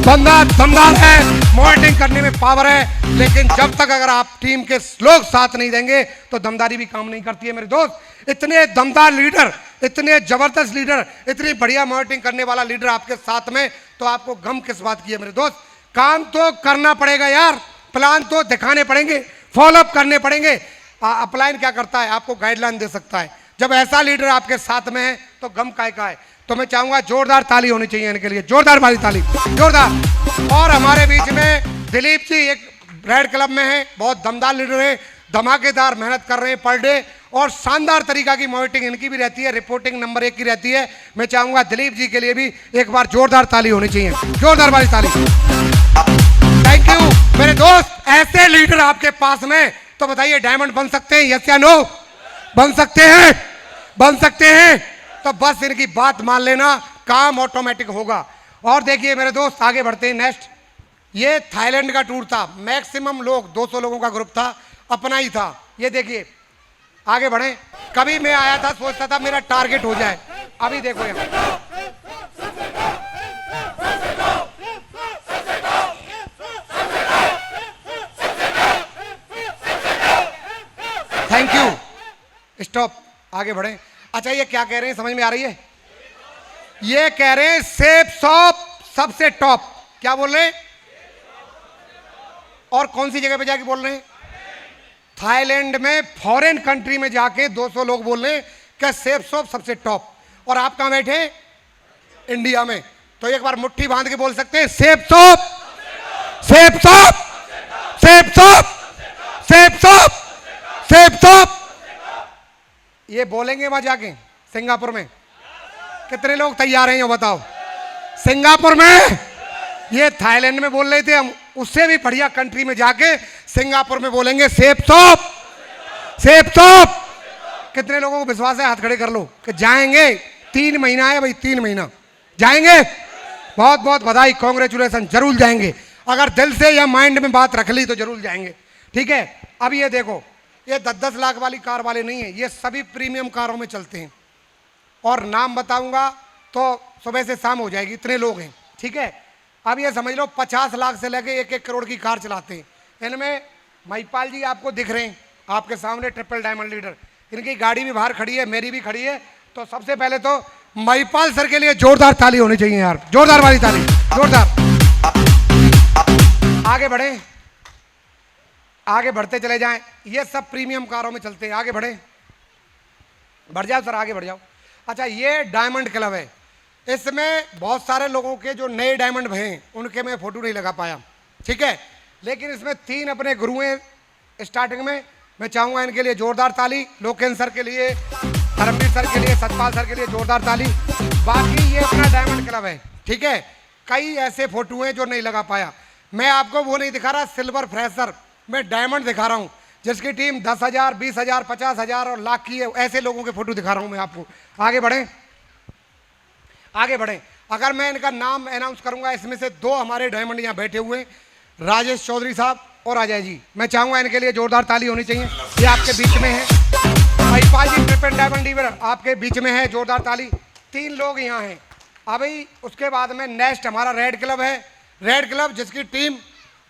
बंदा दमदार है, मॉनिटरिंग करने में पावर है, लेकिन जब तक अगर आप टीम के लोग साथ नहीं देंगे तो दमदारी भी काम नहीं करती है मेरे दोस्त। इतने दमदार लीडर, इतने जबरदस्त लीडर, इतनी बढ़िया मॉनिटरिंग करने वाला लीडर आपके साथ में, तो आपको गम किस बात की है मेरे दोस्त। काम तो करना पड़ेगा यार, प्लान तो दिखाने पड़ेंगे, फॉलोअप करने पड़ेंगे। अपलाइन क्या करता है, आपको गाइडलाइन दे सकता है। जब ऐसा लीडर आपके साथ में है तो गम काय का है। तो मैं चाहूंगा जोरदार ताली होनी चाहिए इनके लिए, जोरदार वाली ताली, जोरदार। और हमारे बीच में दिलीप जी एक रेड क्लब में है, बहुत दमदार लीडर है, धमाकेदार मेहनत कर रहे हैं पर डे, और शानदार तरीका की मॉनिटरिंग इनकी भी रहती है, रिपोर्टिंग नंबर 1 की रहती है। मैं चाहूंगा दिलीप जी के लिए भी एक बार जोरदार ताली होनी चाहिए, जोरदार वाली ताली। थैंक यू मेरे दोस्त। ऐसे लीडर आपके पास में, तो बताइए डायमंड बन सकते हैं, यस या नो? बन सकते हैं, बन सकते हैं। तो बस इनकी बात मान लेना, काम ऑटोमेटिक होगा। और देखिए मेरे दोस्त आगे बढ़ते हैं। नेक्स्ट, ये थाईलैंड का टूर था, मैक्सिमम लोग 200 लोगों का ग्रुप था, अपना ही था। ये देखिए आगे बढ़े। कभी मैं आया था सोचता था मेरा टारगेट हो जाए, अभी देखो यहाँ। थैंक यू, स्टॉप, आगे बढ़े। अच्छा ये क्या कह रहे हैं, समझ में आ रही है? ये कह रहे हैं सेफ शॉप सबसे टॉप। क्या बोल रहे हैं? और कौन सी जगह पे जाके बोल रहे हैं? थाईलैंड में, फॉरेन कंट्री में जाके 200 लोग बोल रहे हैं कि सेफ शॉप सबसे टॉप। और आप कहां बैठे? इंडिया में। तो एक बार मुट्ठी बांध के बोल सकते हैं safe shop, safe shop, safe shop, safe shop, safe shop. ये बोलेंगे वहां जाके सिंगापुर में? कितने लोग तैयार हैं ये बताओ? सिंगापुर में, ये थाईलैंड में बोल रहे थे, हम उससे भी बढ़िया कंट्री में जाके सिंगापुर में बोलेंगे सेफ शॉप, सेफ शॉप। कितने लोगों को विश्वास है? हाथ खड़े कर लो कि जाएंगे। 3 महीना है भाई, 3 महीना जाएंगे। बहुत बहुत बधाई, कांग्रेचुलेसन, जरूर जाएंगे। अगर दिल से या माइंड में बात रख ली तो जरूर जाएंगे, ठीक है। अब ये देखो, ये 10-10 लाख वाली कार वाले नहीं है, ये सभी प्रीमियम कारों में चलते हैं। और नाम बताऊंगा तो सुबह से शाम हो जाएगी, इतने लोग हैं, ठीक है। अब ये समझ लो 50 लाख से लेके 1-1 करोड़ की कार चलाते हैं। इनमें महिपाल जी आपको दिख रहे हैं आपके सामने, ट्रिपल डायमंड लीडर। इनकी गाड़ी भी बाहर खड़ी है, मेरी भी खड़ी है। तो सबसे पहले तो महिपाल सर के लिए जोरदार ताली होनी चाहिए यार, जोरदार वाली ताली, जोरदार। आगे बढ़े, आगे बढ़ते चले जाएं। ये सब प्रीमियम कारों में चलते हैं। आगे बढ़े, बढ़ जाओ सर, आगे बढ़ जाओ। अच्छा ये डायमंड क्लब है, इसमें बहुत सारे लोगों के जो नए डायमंड भरे उनके मैं फोटो नहीं लगा पाया, ठीक है। लेकिन इसमें 3 अपने गुरु हैं स्टार्टिंग में, मैं चाहूंगा इनके लिए जोरदार ताली। लोकेन सर के लिए, धर्मवीर सर के लिए, सतपाल सर के लिए जोरदार ताली। बाकी ये अपना डायमंड क्लब है, ठीक है। कई ऐसे फोटो हैं जो नहीं लगा पाया। मैं आपको वो नहीं दिखा रहा सिल्वर फ्रेशर, मैं डायमंड दिखा रहा हूँ जिसकी टीम 10,000, 20,000, 50,000 और लाख की है। ऐसे लोगों के फोटो दिखा रहा हूँ मैं आपको। आगे बढ़ें, आगे बढ़ें। अगर मैं इनका नाम अनाउंस करूंगा, इसमें से 2 हमारे डायमंड यहाँ बैठे हुए हैं, राजेश चौधरी साहब और अजय जी। मैं चाहूंगा इनके लिए जोरदार ताली होनी चाहिए। ये आपके बीच में है। महिपाल जी ट्रिपल डायमंड लीडर आपके बीच में है, जोरदार ताली। 3 लोग यहाँ हैं। अभी उसके बाद में नेक्स्ट हमारा रेड क्लब है। रेड क्लब जिसकी टीम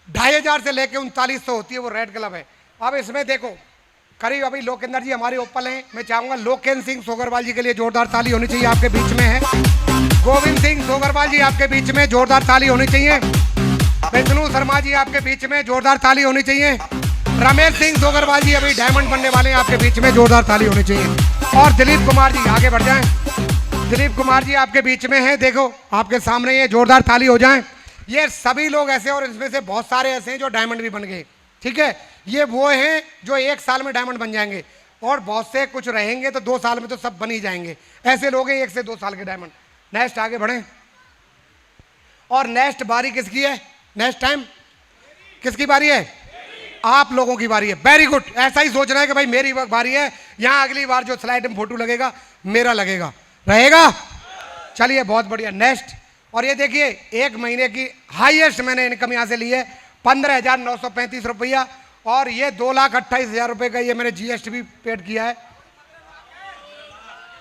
2,500 से लेकर 3900 होती है, वो रेड क्लब है। अब इसमें देखो करीब अभी लोकेंद्र जी हमारे ओपल हैं। मैं चाहूंगा लोकेन सिंह सोगरवाल जी के लिए जोरदार ताली होनी चाहिए, आपके बीच में है। गोविंद सिंह सोगरवाल जी आपके बीच में, जोरदार ताली होनी चाहिए। विष्णु शर्मा जी आपके बीच में, जोरदार ताली होनी चाहिए। रमेश सिंह सोगरवाल जी अभी डायमंड बनने वाले हैं, आपके बीच में जोरदार ताली होनी चाहिए। और दिलीप कुमार जी, आगे बढ़ जाएं। दिलीप कुमार जी आपके बीच में है, देखो आपके सामने, ये जोरदार ताली हो जाए। ये सभी लोग ऐसे, और इसमें से बहुत सारे ऐसे हैं जो डायमंड भी बन गए, ठीक है। ये वो हैं जो 1 साल में डायमंड बन जाएंगे, और बहुत से कुछ रहेंगे तो 2 साल में तो सब बन ही जाएंगे। ऐसे लोग हैं 1 से 2 साल के डायमंड। नेक्स्ट आगे बढ़ें। और नेक्स्ट बारी किसकी है? नेक्स्ट टाइम किसकी बारी है? आप लोगों की बारी है। वेरी गुड, ऐसा ही सोचना है कि भाई मेरी बारी है। यहाँ अगली बार जो स्लाइड में फोटो लगेगा मेरा लगेगा, रहेगा। चलिए बहुत बढ़िया। नेक्स्ट, और ये देखिए 1 महीने की हाईएस्ट मैंने इनकम यहाँ से ली है 15,935 रुपया। और ये 2,28,000 रुपए का ये मैंने जीएसटी भी पेड किया है।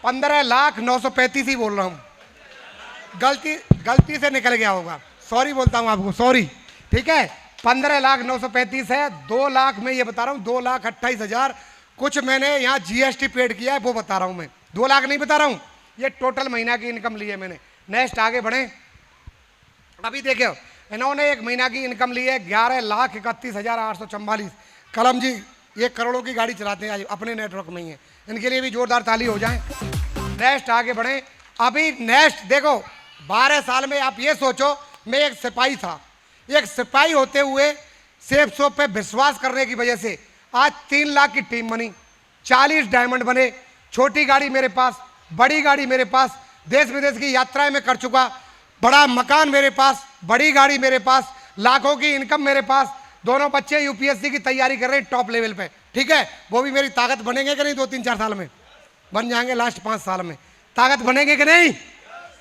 15,09,35 ही बोल रहा हूँ, गलती से निकल गया होगा, सॉरी बोलता हूँ आपको, सॉरी। ठीक है, 15,09,35 है। 2 लाख में ये बता रहा हूँ, 2,28,000 कुछ मैंने यहाँ जीएसटी पेड किया है, वो बता रहा हूँ मैं, 2 लाख नहीं बता रहा हूँ, ये टोटल महीना की इनकम ली है मैंने। नेक्स्ट आगे बढ़े। अभी देखिए इन्होंने एक महीना की इनकम ली है 11,31,844। कलम जी ये करोड़ों की गाड़ी चलाते हैं, आज अपने नेटवर्क में ही है, इनके लिए भी जोरदार ताली हो जाए। नेक्स्ट आगे बढ़े। अभी नेक्स्ट देखो, 12 साल में आप ये सोचो, मैं एक सिपाही था, एक सिपाही होते हुए सेफ सोप पे विश्वास करने की वजह से आज 3 लाख की टीम बनी, 40 डायमंड बने, छोटी गाड़ी मेरे पास, बड़ी गाड़ी मेरे पास, देश विदेश की यात्राएं मैं कर चुका, बड़ा मकान मेरे पास, बड़ी गाड़ी मेरे पास, लाखों की इनकम मेरे पास, दोनों बच्चे यूपीएससी की तैयारी कर रहे हैं टॉप लेवल पे। ठीक है, वो भी मेरी ताकत बनेंगे कि नहीं? 2-3-4 साल में बन जाएंगे, लास्ट 5 साल में ताकत बनेंगे कि नहीं?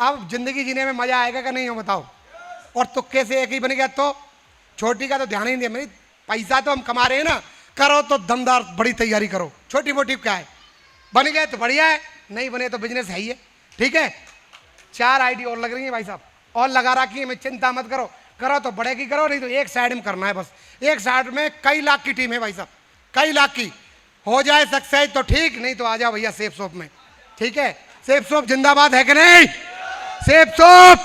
अब जिंदगी जीने में मजा आएगा कि नहीं हो बताओ? और तुक्के से एक ही बन गया तो छोटी का तो ध्यान ही नहीं दिया। मेरी पैसा तो हम कमा रहे हैं ना, करो तो दमदार बड़ी तैयारी करो, छोटी मोटी क्या है, बन गए तो बढ़िया है, नहीं बने तो बिजनेस है ही है। ठीक है, 4 आईडी और लग रही है भाई साहब, और लगा रखी है, मैं चिंता मत करो, करो तो बड़े की करो, नहीं तो एक साइड में करना है बस। एक साइड में कई लाख की टीम है भाई साहब, कई लाख की, हो जाए सक्सेस तो ठीक, नहीं तो आ जाओ भैया सेफ सोप में। ठीक है, सेफ सोप जिंदाबाद है कि नहीं? सेफ सोप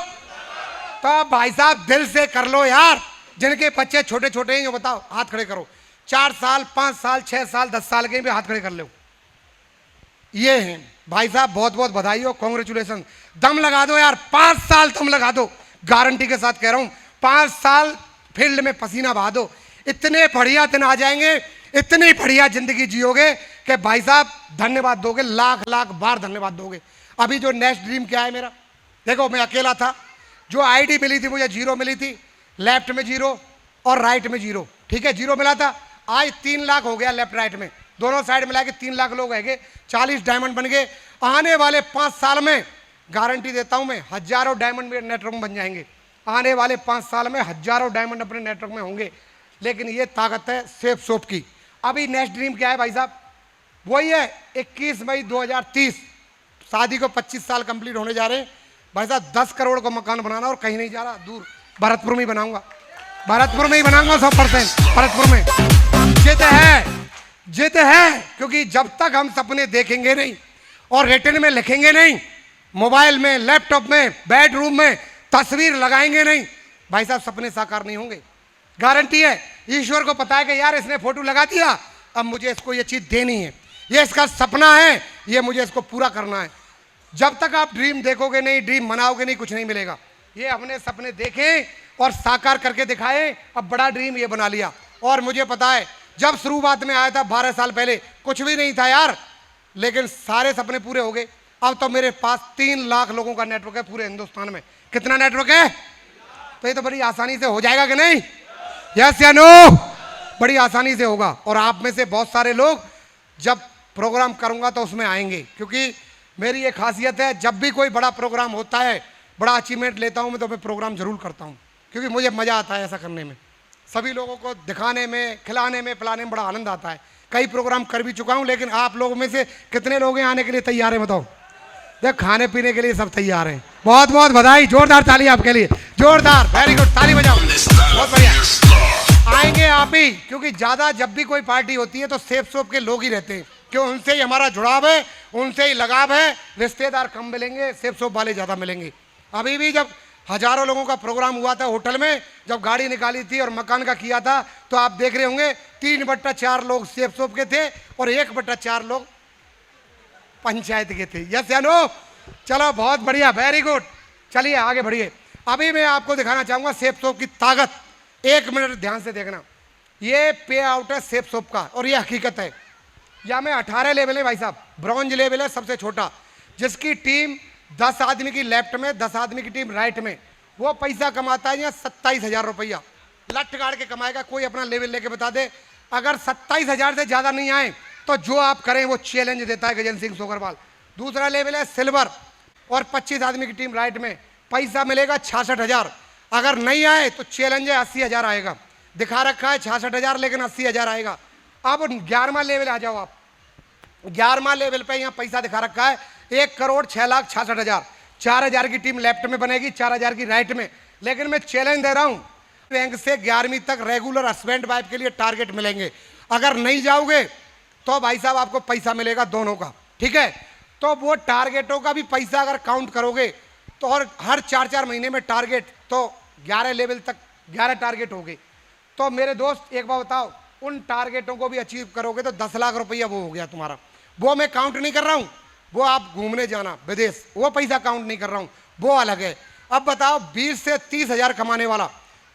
तो भाई साहब दिल से कर लो यार, जिनके बच्चे छोटे छोटे हैं जो बताओ, हाथ खड़े करो, 4 साल 5 साल 6 साल 10 साल के भी हाथ खड़े कर लो। ये हैं भाई साहब, बहुत बहुत बधाई हो, कांग्रेचुलेशन। दम लगा दो यार, 5 साल तुम लगा दो, गारंटी के साथ कह रहा हूं, 5 साल फील्ड में पसीना बहा दो, इतने बढ़िया दिन आ जाएंगे, इतनी बढ़िया जिंदगी जियोगे कि भाई साहब धन्यवाद दोगे, लाख लाख बार धन्यवाद दोगे। अभी जो नेक्स्ट ड्रीम क्या है मेरा, देखो मैं अकेला था, जो आईडी मिली थी मुझे 0 मिली थी, लेफ्ट में 0 और राइट में 0। ठीक है, 0 मिला था, आज 3 लाख हो गया लेफ्ट राइट में, दोनों साइड मिला के 3 लाख लोग है, 40 डायमंड बन गए। आने वाले 5 साल में गारंटी देता हूं मैं, हजारों डायमंड मेरे नेटवर्क में बन जाएंगे। आने वाले 5 साल में हजारों डायमंड अपने नेटवर्क में होंगे, लेकिन ये ताकत है सेफ सोप की। अभी नेक्स्ट ड्रीम क्या है भाई साहब? वही है 21 मई 2030, शादी को 25 साल कंप्लीट होने जा रहे हैं भाई साहब। 10 करोड़ का मकान बनाना, और कहीं नहीं जा रहा दूर, भरतपुर में ही बनाऊंगा, भरतपुर में ही बनाऊंगा 100%, भरतपुर में। जिद है, क्योंकि जब तक हम सपने देखेंगे नहीं और रिटर्न में लिखेंगे नहीं, मोबाइल में, लैपटॉप में, बेडरूम में तस्वीर लगाएंगे नहीं, भाई साहब सपने साकार नहीं होंगे। गारंटी है, ईश्वर को पता है कि यार इसने फोटो लगा दिया, अब मुझे इसको ये चीज देनी है, ये इसका सपना है, ये मुझे इसको पूरा करना है। जब तक आप ड्रीम देखोगे नहीं, ड्रीम मनाओगे नहीं, कुछ नहीं मिलेगा। ये अपने सपने देखें और साकार करके दिखाएं। अब बड़ा ड्रीम ये बना लिया, और मुझे पता है जब शुरुआत में आया था 12 साल पहले कुछ भी नहीं था यार, लेकिन सारे सपने पूरे हो गए। अब तो मेरे पास 3 लाख लोगों का नेटवर्क है पूरे हिंदुस्तान में। कितना नेटवर्क है? तो ये तो बड़ी आसानी से हो जाएगा कि नहीं? यस या नो? बड़ी आसानी से होगा। और आप में से बहुत सारे लोग जब प्रोग्राम करूंगा तो उसमें आएंगे, क्योंकि मेरी ये खासियत है, जब भी कोई बड़ा प्रोग्राम होता है, बड़ा अचीवमेंट लेता हूं मैं, तो मैं प्रोग्राम जरूर करता हूं, क्योंकि मुझे मजा आता है ऐसा करने में, सभी लोगों को दिखाने में, खिलाने में, पिलाने में बड़ा आनंद आता है। कई प्रोग्राम कर भी चुका हूं, लेकिन आप लोगों में से कितने लोग हैं आने के लिए तैयार हैं बताओ? देख, खाने पीने के लिए सब तैयार हैं। बहुत बहुत बधाई, जोरदार ताली आपके लिए, जोरदार, वेरी गुड, ताली बजाओ, बहुत बढ़िया। आएंगे आप ही, क्योंकि ज्यादा जब भी कोई पार्टी होती है तो सेफ सोप के लोग ही रहते हैं, क्यों? उनसे ही हमारा जुड़ाव है, उनसे ही लगाव है। रिश्तेदार कम मिलेंगे, सेफ सोप वाले ज्यादा मिलेंगे। अभी भी जब हजारों लोगों का प्रोग्राम हुआ था होटल में, जब गाड़ी निकाली थी और मकान का किया था, तो आप देख रहे होंगे 3/4 लोग सेफ सोप के थे और 1/4 लोग पंचायत के थे। यस या नो? चलो बहुत बढ़िया, वेरी गुड। चलिए आगे बढ़िए। अभी मैं आपको दिखाना चाहूंगा सेफ सोप की ताकत। 1 मिनट ध्यान से देखना, ये पे आउट है सेफ सोप का, और ये हकीकत है। या में 18 लेवल है भाई साहब, ब्रॉन्ज लेवल है सबसे छोटा, जिसकी टीम 10 आदमी की लेफ्ट में, 10 आदमी की टीम राइट में, वो पैसा कमाता है यहाँ 27,000 रुपया, लट गाड़ के कमाएगा। कोई अपना लेवल लेके बता दे, अगर 27,000 से ज्यादा नहीं आए तो जो आप करें वो चैलेंज देता है गजेंद्र सिंह सोगरवाल। दूसरा लेवल है सिल्वर, और 25 आदमी की टीम राइट में, पैसा मिलेगा 66,000, अगर नहीं आए तो चैलेंज है 80,000 आएगा। दिखा रखा है 66,000, लेकिन 80,000 आएगा। अब 11वां लेवल आ जाओ आप। 11वां लेवल पे यहाँ पैसा दिखा रखा है 1,06,66,000। 4,000 की टीम लेफ्ट में बनेगी, 4,000 की राइट में। लेकिन मैं चैलेंज दे रहा हूं, रैंक से 11वीं तक रेगुलर हस्बैंड वाइफ के लिए टारगेट मिलेंगे। अगर नहीं जाओगे तो भाई साहब आपको पैसा मिलेगा दोनों का, ठीक है। तो वो टारगेटों का भी पैसा अगर काउंट करोगे तो और हर 4-4 महीने में टारगेट, तो 11 लेवल तक 11 टारगेट हो गए। तो मेरे दोस्त एक बार बताओ, उन टारगेटों को भी अचीव करोगे तो 10 लाख रुपया वो हो गया तुम्हारा। वो मैं काउंट नहीं कर रहा हूं, वो आप घूमने जाना विदेश, वो पैसा काउंट नहीं कर रहा हूं, वो अलग है। अब बताओ 20 से 30,000 कमाने वाला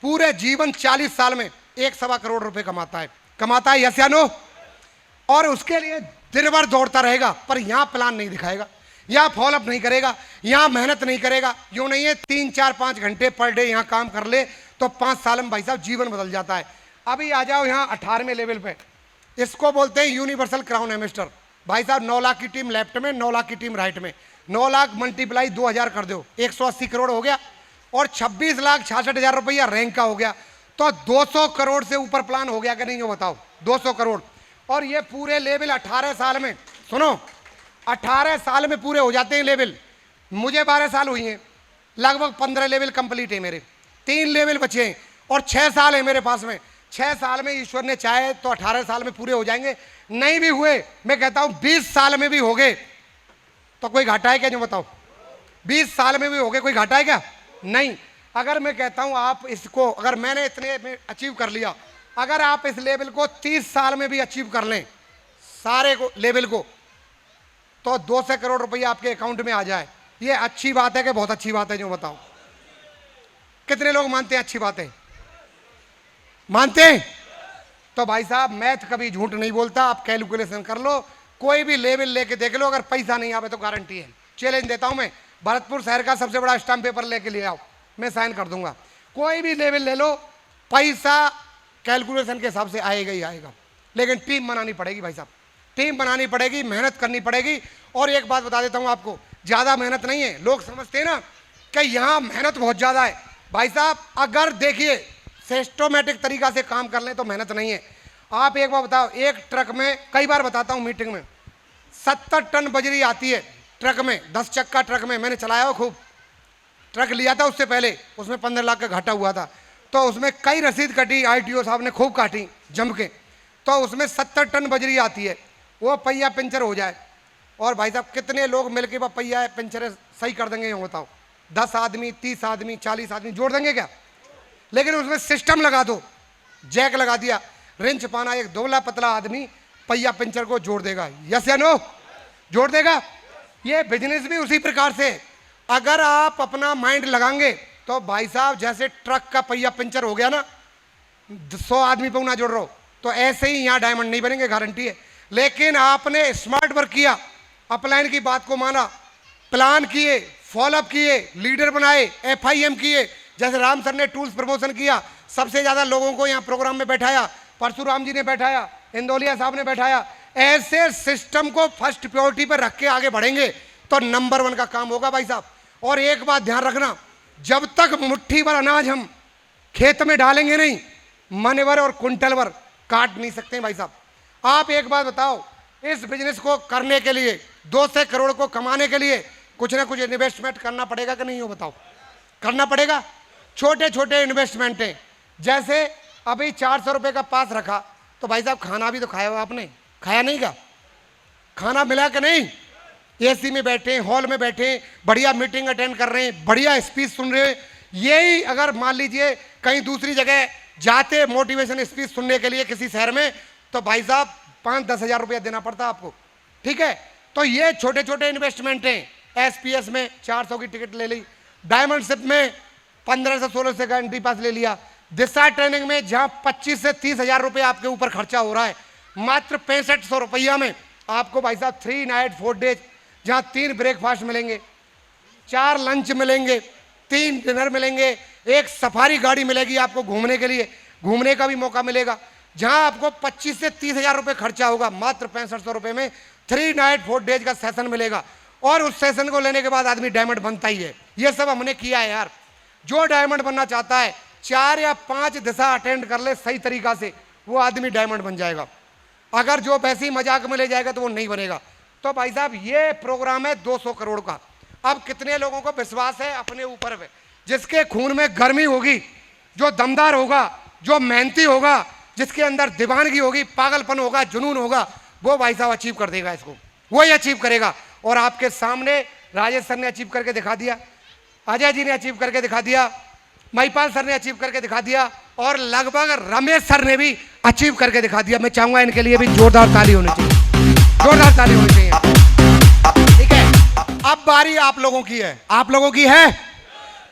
पूरे जीवन 40 साल में 1.25 करोड़ रुपए कमाता है, यस या नो? और उसके लिए दिन भर दौड़ता रहेगा, पर यहां प्लान नहीं दिखाएगा, यहां फॉलोअप नहीं करेगा, यहां मेहनत नहीं करेगा। यूं नहीं है 3-4-5 घंटे पर डे यहां काम कर ले तो 5 साल में भाई साहब जीवन बदल जाता है। अभी आ जाओ यहां 18वें लेवल पे, इसको बोलते हैं यूनिवर्सल क्राउन एमिस्टर। भाई साहब 9 लाख की टीम लेफ्ट में, 9 लाख की टीम राइट में। 9 लाख मल्टीप्लाई 2,000 कर दो, 180 करोड़ हो गया। और 26,66,000 रुपया रैंक का हो गया। तो 200 करोड़ से ऊपर प्लान हो गया कि नहीं हो बताओ? 200 करोड़। और ये पूरे लेवल 18 साल में, सुनो 18 साल में पूरे हो जाते हैं लेवल। मुझे 12 साल हुई हैं, लगभग 15 लेवल कंप्लीट है मेरे, 3 लेवल बचे हैं और 6 साल है मेरे पास में। 6 साल में ईश्वर ने चाहे तो 18 साल में पूरे हो जाएंगे। नहीं भी हुए, मैं कहता हूं 20 साल में भी हो गए तो कोई घाटा है क्या? जो बताओ, 20 साल में भी हो गए, कोई घाटा है क्या? नहीं। अगर मैं कहता हूं आप इसको, अगर मैंने इतने में अचीव कर लिया, अगर आप इस लेवल को 30 साल में भी अचीव कर लें सारे को लेवल को, तो 200 करोड़ रुपया आपके अकाउंट में आ जाए। ये अच्छी बात है कि बहुत अच्छी बात है? जो बताओ, कितने लोग मानते हैं अच्छी बात है? मानते हैं? तो भाई साहब मैथ कभी झूठ नहीं बोलता, आप कैलकुलेशन कर लो, कोई भी लेवल लेके देख लो, अगर पैसा नहीं आवे तो गारंटी है। चैलेंज देता हूं मैं, भरतपुर शहर का सबसे बड़ा स्टाम्प पेपर लेके ले आओ, मैं साइन कर दूंगा। कोई भी लेवल ले लो, पैसा कैलकुलेशन के हिसाब से आएगा ही आएगा। लेकिन टीम बनानी पड़ेगी भाई साहब, टीम बनानी पड़ेगी, मेहनत करनी पड़ेगी। और एक बात बता देता हूं आपको, ज्यादा मेहनत नहीं है। लोग समझते हैं ना कि यहां मेहनत बहुत ज्यादा है। भाई साहब अगर देखिए सिस्टमैटिक तरीका से काम कर लें तो मेहनत नहीं है। आप एक बार बताओ, एक ट्रक में, कई बार बताता हूं मीटिंग में, 70 टन बजरी आती है ट्रक में, 10 चक्का ट्रक में। मैंने चलाया हो खूब, ट्रक लिया था उससे पहले, उसमें 15 लाख का घाटा हुआ था। तो उसमें कई रसीद कटी, ITO साहब ने खूब काटी जम के। तो उसमें 70 टन बजरी आती है, वो पहिया पंचर हो जाए, और भाई साहब कितने लोग मिलके वह पहिया पंचर सही कर देंगे? ये बताओ, 10 आदमी, 30 आदमी, 40 आदमी जोड़ देंगे क्या? लेकिन उसमें सिस्टम लगा दो, जैक लगा दिया, रिंच पाना, एक दुबला पतला आदमी पहिया पंचर को जोड़ देगा, यस या नो? जोड़ देगा। ये बिजनेस भी उसी प्रकार से, अगर आप अपना माइंड लगाएंगे तो भाई साहब जैसे ट्रक का पहिया पंचर हो गया ना, 100 आदमी पे ना जोड़ रहा हो, तो ऐसे ही यहाँ डायमंड नहीं बनेंगे, गारंटी है। लेकिन आपने स्मार्ट वर्क किया, अपलाइन की बात को माना, प्लान किए, फॉलोअप किए, लीडर बनाए, FIM किए, जैसे राम सर ने टूल्स प्रमोशन किया, सबसे ज्यादा लोगों को यहाँ प्रोग्राम में बैठाया, परशुराम जी ने बैठाया, इंदौलिया साहब ने बैठाया। ऐसे सिस्टम को फर्स्ट प्रायोरिटी पर रख के आगे बढ़ेंगे तो नंबर 1 का काम होगा भाई साहब। और एक बात ध्यान रखना, जब तक मुट्ठी भर अनाज हम खेत में डालेंगे नहीं, मन भर और कुंटल भर काट नहीं सकते भाई साहब। आप एक बात बताओ, इस बिजनेस को करने के लिए, 200 करोड़ को कमाने के लिए कुछ ना कुछ इन्वेस्टमेंट करना पड़ेगा कि नहीं हो? बताओ, करना पड़ेगा। छोटे छोटे इन्वेस्टमेंट हैं, जैसे अभी 400 रुपये का पास रखा, तो भाई साहब खाना भी तो खाया हुआ आपने, खाया नहीं का? खाना मिला कि नहीं? AC में बैठे, हॉल में बैठे, बढ़िया मीटिंग अटेंड कर रहे हैं, बढ़िया स्पीच सुन रहे हैं। यही अगर मान लीजिए कहीं दूसरी जगह जाते मोटिवेशन स्पीच सुनने के लिए किसी शहर में, तो भाई साहब 5-10 हज़ार रुपया देना पड़ता आपको, ठीक है। तो ये छोटे छोटे इन्वेस्टमेंट हैं। SPS में 400 की टिकट ले ली, डायमंडशिप में 15 से 16 से का एंट्री पास ले लिया, दिशा ट्रेनिंग में जहां 25 से 30 हज़ार रुपये आपके ऊपर खर्चा हो रहा है, मात्र 6500 रुपया में आपको भाई साहब 3 नाइट 4 डेज, जहां 3 ब्रेकफास्ट मिलेंगे, 4 लंच मिलेंगे, 3 डिनर मिलेंगे, एक सफारी गाड़ी मिलेगी आपको घूमने के लिए, घूमने का भी मौका मिलेगा, जहां आपको 25 से 30 हज़ार रुपये खर्चा होगा, मात्र 6500 रुपये में 3 नाइट 4 डेज का सेशन मिलेगा। और उस सेशन को लेने के बाद आदमी डायमंड बनता ही है। ये सब हमने किया है यार। जो डायमंड बनना चाहता है 4 या 5 दिशा अटेंड कर ले सही तरीका से, वो आदमी डायमंड बन जाएगा। अगर जो वैसे ही मजाक में ले जाएगा तो वो नहीं बनेगा। तो भाई साहब ये प्रोग्राम है 200 करोड़ का। अब कितने लोगों को विश्वास है अपने ऊपर में? जिसके खून में गर्मी होगी, जो दमदार होगा, जो मेहनती होगा, जिसके अंदर दीवानगी होगी, पागलपन होगा, जुनून होगा, वो भाई साहब अचीव कर देगा इसको, वही अचीव करेगा। और आपके सामने राजेश सर ने अचीव करके दिखा दिया, अजय जी ने अचीव करके दिखा दिया, महिपाल सर ने अचीव करके दिखा दिया, और लगभग रमेश सर ने भी अचीव करके दिखा दिया। मैं चाहूंगा इनके लिए भी जोरदार ताली होनी चाहिए, जोरदार ताली होनी चाहिए। ठीक है, अब बारी आप लोगों की है। आप लोगों की है।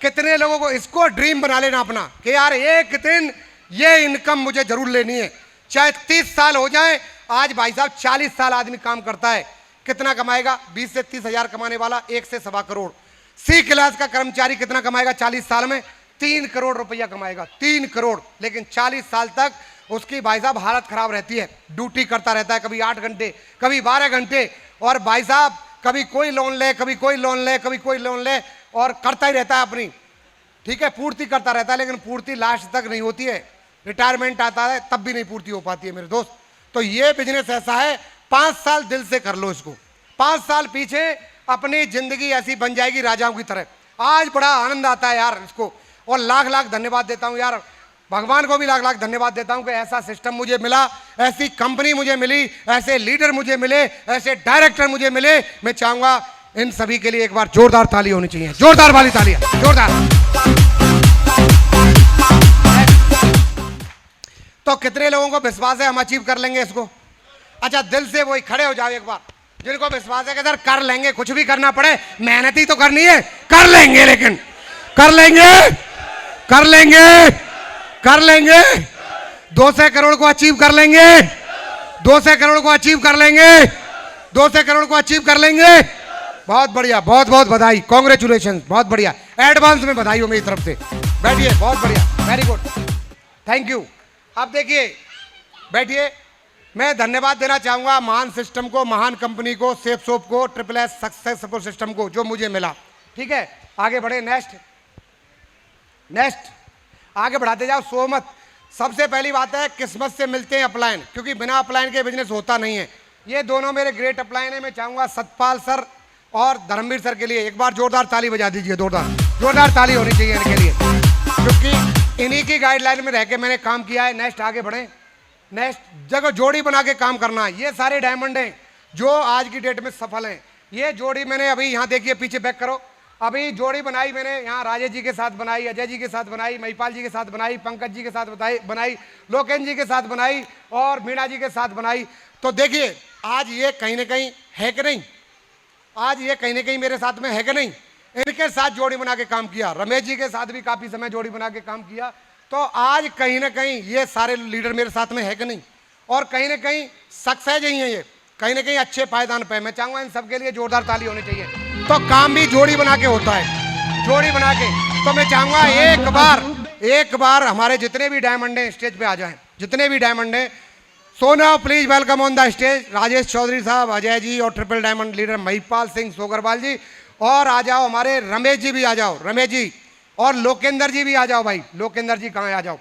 कितने लोगों को इसको ड्रीम बना लेना अपना कि यार एक दिन ये इनकम मुझे जरूर लेनी है, चाहे 30 साल हो जाए। आज भाई साहब 40 साल आदमी काम करता है, कितना कमाएगा? 20 से 30 हजार कमाने वाला 1 से 1.25 करोड़। सी क्लास का कर्मचारी कितना कमाएगा 40 साल में? 3 करोड़ रुपया कमाएगा, 3 करोड़। लेकिन 40 साल तक उसकी भाई साहब हालत खराब रहती है, ड्यूटी करता रहता है, कभी 8 घंटे, कभी 12 घंटे, और भाई साहब कभी कोई लोन ले, कभी कोई लोन ले, कभी कोई लोन ले, और करता ही रहता है अपनी, ठीक है, पूर्ति करता रहता है। लेकिन पूर्ति लास्ट तक नहीं होती है, रिटायरमेंट आता है तब भी नहीं पूर्ति हो पाती है मेरे दोस्त। तो ये बिजनेस ऐसा है, 5 साल दिल से कर लो इसको, 5 साल पीछे अपनी जिंदगी ऐसी बन जाएगी राजाओं की तरह। आज बड़ा आनंद आता है यार इसको, और लाख लाख धन्यवाद देता हूँ यार, भगवान को भी लाख लाख धन्यवाद देता हूँ कि ऐसा सिस्टम मुझे मिला, ऐसी कंपनी मुझे मिली, ऐसे लीडर मुझे मिले, ऐसे डायरेक्टर मुझे मिले। मैं चाहूंगा इन सभी के लिए एक बार जोरदार ताली होनी चाहिए, जोरदार वाली तालियां, जोरदार। तो कितने लोगों को विश्वास है हम अचीव कर लेंगे इसको? अच्छा दिल से वही खड़े हो जाओ एक बार, जिनको विश्वास है कि सर कर लेंगे, कुछ भी करना पड़े, मेहनत ही तो करनी है, कर लेंगे, लेकिन कर लेंगे, कर लेंगे, कर लेंगे, 200 करोड़ को अचीव कर लेंगे, 200 करोड़ को अचीव कर लेंगे, 200 करोड़ को अचीव कर लेंगे। बहुत बढ़िया, बहुत बहुत बधाई, कॉन्ग्रेचुलेशन, बहुत बढ़िया, एडवांस में बधाई हो मेरी तरफ से। बैठिए, बहुत बढ़िया, वेरी गुड, थैंक यू। अब देखिए, बैठिए। मैं धन्यवाद देना चाहूंगा महान सिस्टम को, महान कंपनी को, सेफ सोप को, SSS सक्सेस सपोर्ट सिस्टम को, जो मुझे मिला। ठीक है, आगे बढ़े, नेक्स्ट नेक्स्ट आगे बढ़ाते जाओ, सो मत। सबसे पहली बात है, किस्मत से मिलते हैं अपलाइन, क्योंकि बिना अपलाइन के बिजनेस होता नहीं है। ये दोनों मेरे ग्रेट अपलाइन है। मैं चाहूंगा सतपाल सर और धर्मवीर सर के लिए एक बार जोरदार ताली बजा दीजिए, जोरदार जोरदार ताली होनी चाहिए इनके लिए, क्योंकि इन्हीं की गाइडलाइन में रह के मैंने काम किया है। नेक्स्ट आगे बढ़े, नेक्स्ट जगह जोड़ी बना के काम करना है। ये सारे डायमंड हैं जो आज की डेट में सफल हैं। ये जोड़ी मैंने अभी यहाँ देखिए, पीछे बैक करो, अभी जोड़ी बनाई मैंने यहाँ राजेश जी के साथ बनाई, अजय जी के साथ बनाई, महिपाल जी के साथ बनाई, पंकज जी के साथ बनाई, लोकेन जी के साथ बनाई, और मीणा जी के साथ बनाई। तो देखिए आज ये कहीं ना कहीं है कि नहीं, आज ये कहीं ना कहीं मेरे साथ में है कि नहीं। इनके साथ जोड़ी बना के काम किया, रमेश जी के साथ भी काफ़ी समय जोड़ी बना के काम किया। तो आज कहीं ना कहीं ये सारे लीडर मेरे साथ में है कि नहीं, और कहीं ना कहीं सक्सेस ही है, ये कहीं ना कहीं अच्छे पायदान पे। मैं चाहूँगा इन सबके लिए जोरदार ताली होनी चाहिए। तो काम भी जोड़ी बना के होता है, जोड़ी बना के। तो मैं चाहूँगा एक बार हमारे जितने भी डायमंड हैं स्टेज पे आ जाएं, जितने भी डायमंड हैं। So now please welcome on the stage Rajesh Chaudhary sahab, Ajay ji, और triple diamond leader Mahipal Singh Sogarwal ji, और आ जाओ हमारे रमेश जी भी आ जाओ, रमेश जी, और लोकेंद्र जी भी आ जाओ। भाई लोकेंद्र जी कहाँ है, आ जाओ।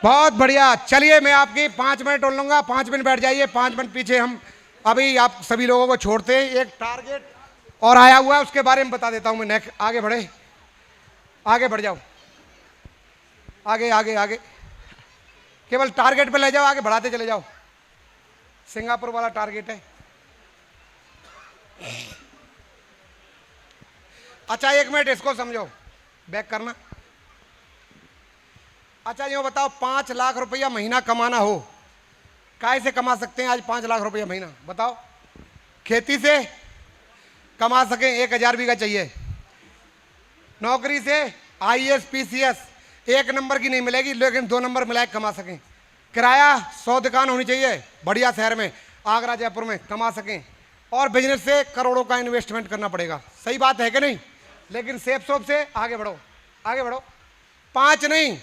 बहुत बढ़िया, चलिए मैं आपकी 5 मिनट और लूँगा, 5 मिनट बैठ जाइए, 5 मिनट पीछे हम अभी आप सभी लोगों को छोड़ते हैं। एक टारगेट और आया हुआ है, उसके बारे में बता देता हूँ मैं। नेक्स्ट आगे बढ़े, आगे बढ़ जाओ। आगे आगे आगे, केवल टारगेट पे ले जाओ, आगे बढ़ाते चले जाओ। सिंगापुर वाला टारगेट है। अच्छा 1 मिनट इसको समझो, बैक करना। अच्छा यूँ बताओ, 5 लाख रुपया महीना कमाना हो, काय से कमा सकते हैं आज 5 लाख रुपया महीना? बताओ। खेती से कमा सकें, 1000 बीघा चाहिए। नौकरी से IAS PCS 1 नंबर की नहीं मिलेगी, लेकिन 2 नंबर मिला कमा सकें। किराया 100 दुकान होनी चाहिए बढ़िया शहर में, आगरा जयपुर में, कमा सकें। और बिजनेस से करोड़ों का इन्वेस्टमेंट करना पड़ेगा। सही बात है कि नहीं? लेकिन सेफ शॉप से आगे बढ़ो, आगे बढ़ो। 5 नहीं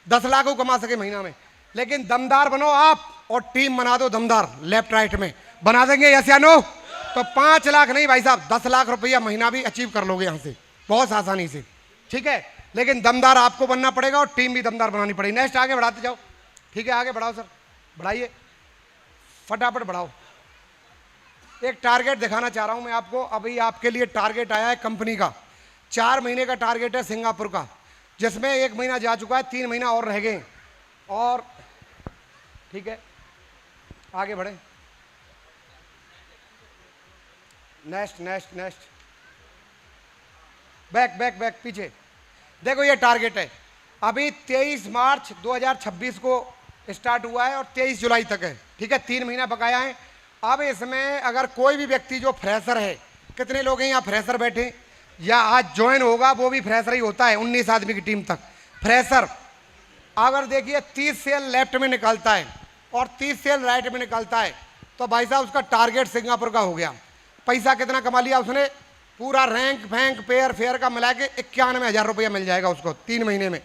10 लाख को कमा सके महीना में, लेकिन दमदार बनो आप और टीम बना दो दमदार, लेफ्ट राइट में बना देंगे, यस या नो? तो 5 लाख नहीं भाई साहब, 10 लाख रुपया महीना भी अचीव कर लोगे यहाँ से बहुत आसानी से, ठीक है? लेकिन दमदार आपको बनना पड़ेगा और टीम भी दमदार बनानी पड़ेगी। नेक्स्ट आगे बढ़ाते जाओ, ठीक है? आगे बढ़ाओ सर, बढ़ाइए, फटाफट बढ़ाओ। एक टारगेट दिखाना चाह रहा हूं मैं आपको। अभी आपके लिए टारगेट आया है कंपनी का, 4 महीने का टारगेट है सिंगापुर का, जिसमें 1 महीना जा चुका है, 3 महीना और रह गए। और ठीक है, आगे बढ़े। Next next next, back back back, पीछे देखो। ये टारगेट है, अभी 23 मार्च 2026 को स्टार्ट हुआ है और 23 जुलाई तक है, ठीक है? 3 महीना बकाया है। अब इसमें अगर कोई भी व्यक्ति जो फ्रेशर है, कितने लोग हैं यहाँ फ्रेशर बैठे, या आज ज्वाइन होगा वो भी फ्रेशर ही होता है, 19 आदमी की टीम तक फ्रेशर। अगर देखिए 30 सेल लेफ्ट में निकलता है और 30 सेल राइट में निकलता है, तो भाई साहब उसका टारगेट सिंगापुर का हो गया। पैसा कितना कमा लिया उसने? पूरा रैंक फैंक पेयर फेयर का मिला के 91,000 रुपया मिल जाएगा उसको 3 महीने में।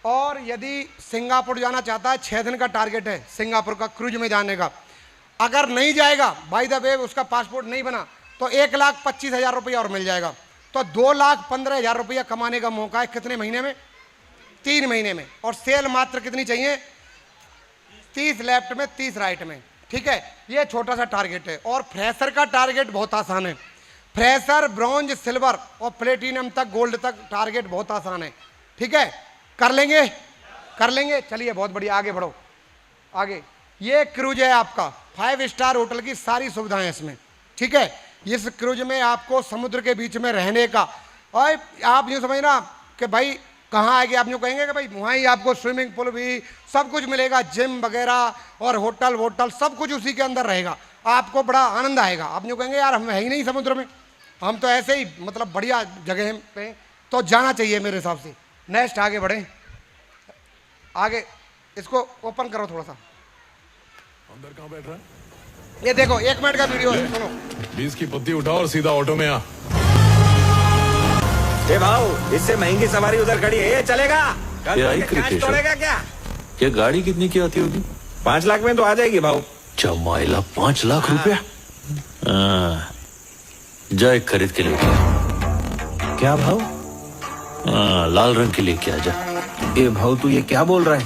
और यदि सिंगापुर जाना चाहता है, 6 दिन का टारगेट है सिंगापुर का क्रूज में जाने का। अगर नहीं जाएगा, बाय द वे उसका पासपोर्ट नहीं बना, तो 1,25,000 रुपया और मिल जाएगा। तो 2,15,000 रुपया कमाने का मौका है कितने महीने में? 3 महीने में। और सेल मात्र कितनी चाहिए? 30 लेफ्ट में 30 राइट में, ठीक है? ये छोटा सा टारगेट है। और फ्रेशर का टारगेट बहुत आसान है। फ्रेशर ब्रॉन्ज सिल्वर और प्लेटिनम तक गोल्ड तक टारगेट बहुत आसान है, ठीक है? कर लेंगे, कर लेंगे। चलिए बहुत बढ़िया, आगे बढ़ो आगे। ये क्रूज है आपका, 5 स्टार होटल की सारी सुविधाएं इसमें, ठीक है? इस क्रूज में आपको समुद्र के बीच में रहने का, और आप यूँ समझना कि भाई कहाँ आएंगे, आप यूँ कहेंगे कि भाई वहाँ ही आपको स्विमिंग पूल भी सब कुछ मिलेगा, जिम वगैरह और होटल वोटल सब कुछ उसी के अंदर रहेगा। आपको बड़ा आनंद आएगा। आप यूँ कहेंगे यार हम है ही नहीं समुद्र में, हम तो ऐसे ही मतलब बढ़िया जगह पे, तो जाना चाहिए मेरे हिसाब से। नेक्स्ट आगे बढ़े, आगे इसको ओपन करो थोड़ा सा। अंदर कहाँ बैठ रहा है? ये देखो 1 मिनट का वीडियो है, सुनो। 20 की पत्ती उठाओ और सीधा ऑटो में आ। ए भाऊ, इससे महंगी सवारी उधर खड़ी है, ये चलेगा? कल ये आई तो कैश क्रिकेट तोड़ेगा क्या? ये गाड़ी कितनी की आती होगी? 5 लाख में तो आ जाएगी भाऊ। चमाइला 5 लाख रुपया? जा एक खरीद के लेके आ। क्या भाऊ? लाल रंग की लेके आ जा। ए भाऊ तू ये क्या बोल रहा है?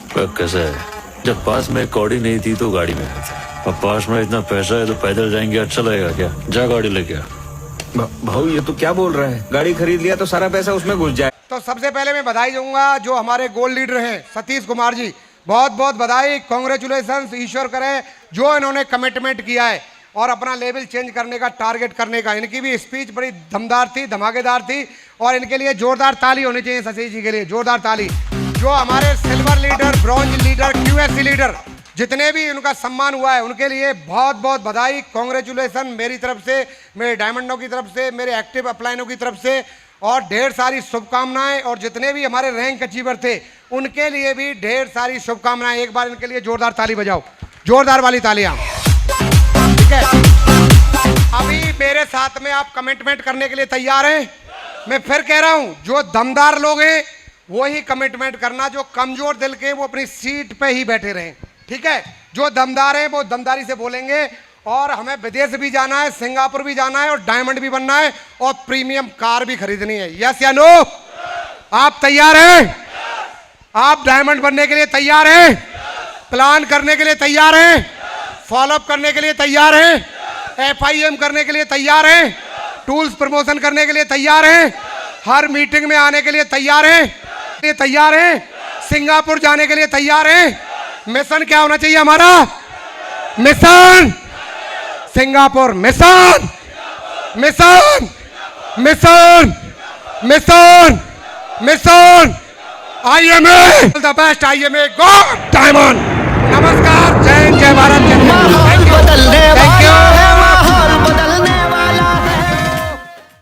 पर कैसा है, जब पास में कौड़ी नहीं थी तो गाड़ी में, अब पास में इतना पैसा है तो पैदल जाएंगे, अच्छा लगेगा क्या? जा गाड़ी लेके आ। भाऊ ये तो क्या बोल रहा है? गाड़ी खरीद लिया तो सारा पैसा उसमें घुस जाए। तो सबसे पहले मैं बधाई दूंगा जो हमारे गोल्ड लीडर हैं सतीश कुमार जी, बहुत बहुत बधाई, कॉन्ग्रेचुलेशन। ईश्वर करे जो इन्होंने कमिटमेंट किया है और अपना लेवल चेंज करने का, टारगेट करने का। इनकी भी स्पीच बड़ी दमदार थी, धमाकेदार थी, और इनके लिए जोरदार ताली होनी चाहिए सतीश जी के लिए, जोरदार ताली। जो हमारे silver leader, bronze leader, QSC leader जितने भी उनका सम्मान हुआ है उनके लिए बहुत बहुत बधाई, कॉन्ग्रेचुलेशन मेरी तरफ से, मेरे डायमंडों की तरफ से, मेरे एक्टिव अपलाइनों की तरफ से, और ढेर सारी शुभकामनाएं। और जितने भी हमारे रैंक अचीवर थे उनके लिए भी ढेर सारी शुभकामनाएं। एक बार इनके लिए जोरदार ताली बजाओ, जोरदार वाली तालियां, ठीक है? अभी मेरे साथ में आप कमिटमेंट करने के लिए तैयार हैं? मैं फिर कह रहा हूं, जो दमदार लोग हैं वही कमिटमेंट करना, जो कमजोर दिल के वो अपनी सीट पे ही बैठे रहें, ठीक है? जो दमदार हैं वो दमदारी से बोलेंगे। और हमें विदेश भी जाना है, सिंगापुर भी जाना है, और डायमंड भी बनना है, और प्रीमियम कार भी खरीदनी है। यस या नो? आप तैयार हैं? आप डायमंड बनने के लिए तैयार हैं? प्लान करने के लिए तैयार हैं? फॉलोअप करने के लिए तैयार हैं? FIM करने के लिए तैयार हैं? टूल्स प्रमोशन करने के लिए तैयार हैं? हर मीटिंग में आने के लिए तैयार हैं? तैयार हैं? सिंगापुर जाने के लिए तैयार हैं? मिशन क्या होना चाहिए हमारा? Mission Singapore, mission mission mission mission mission IMA the best, IMA God diamond. नमस्कार।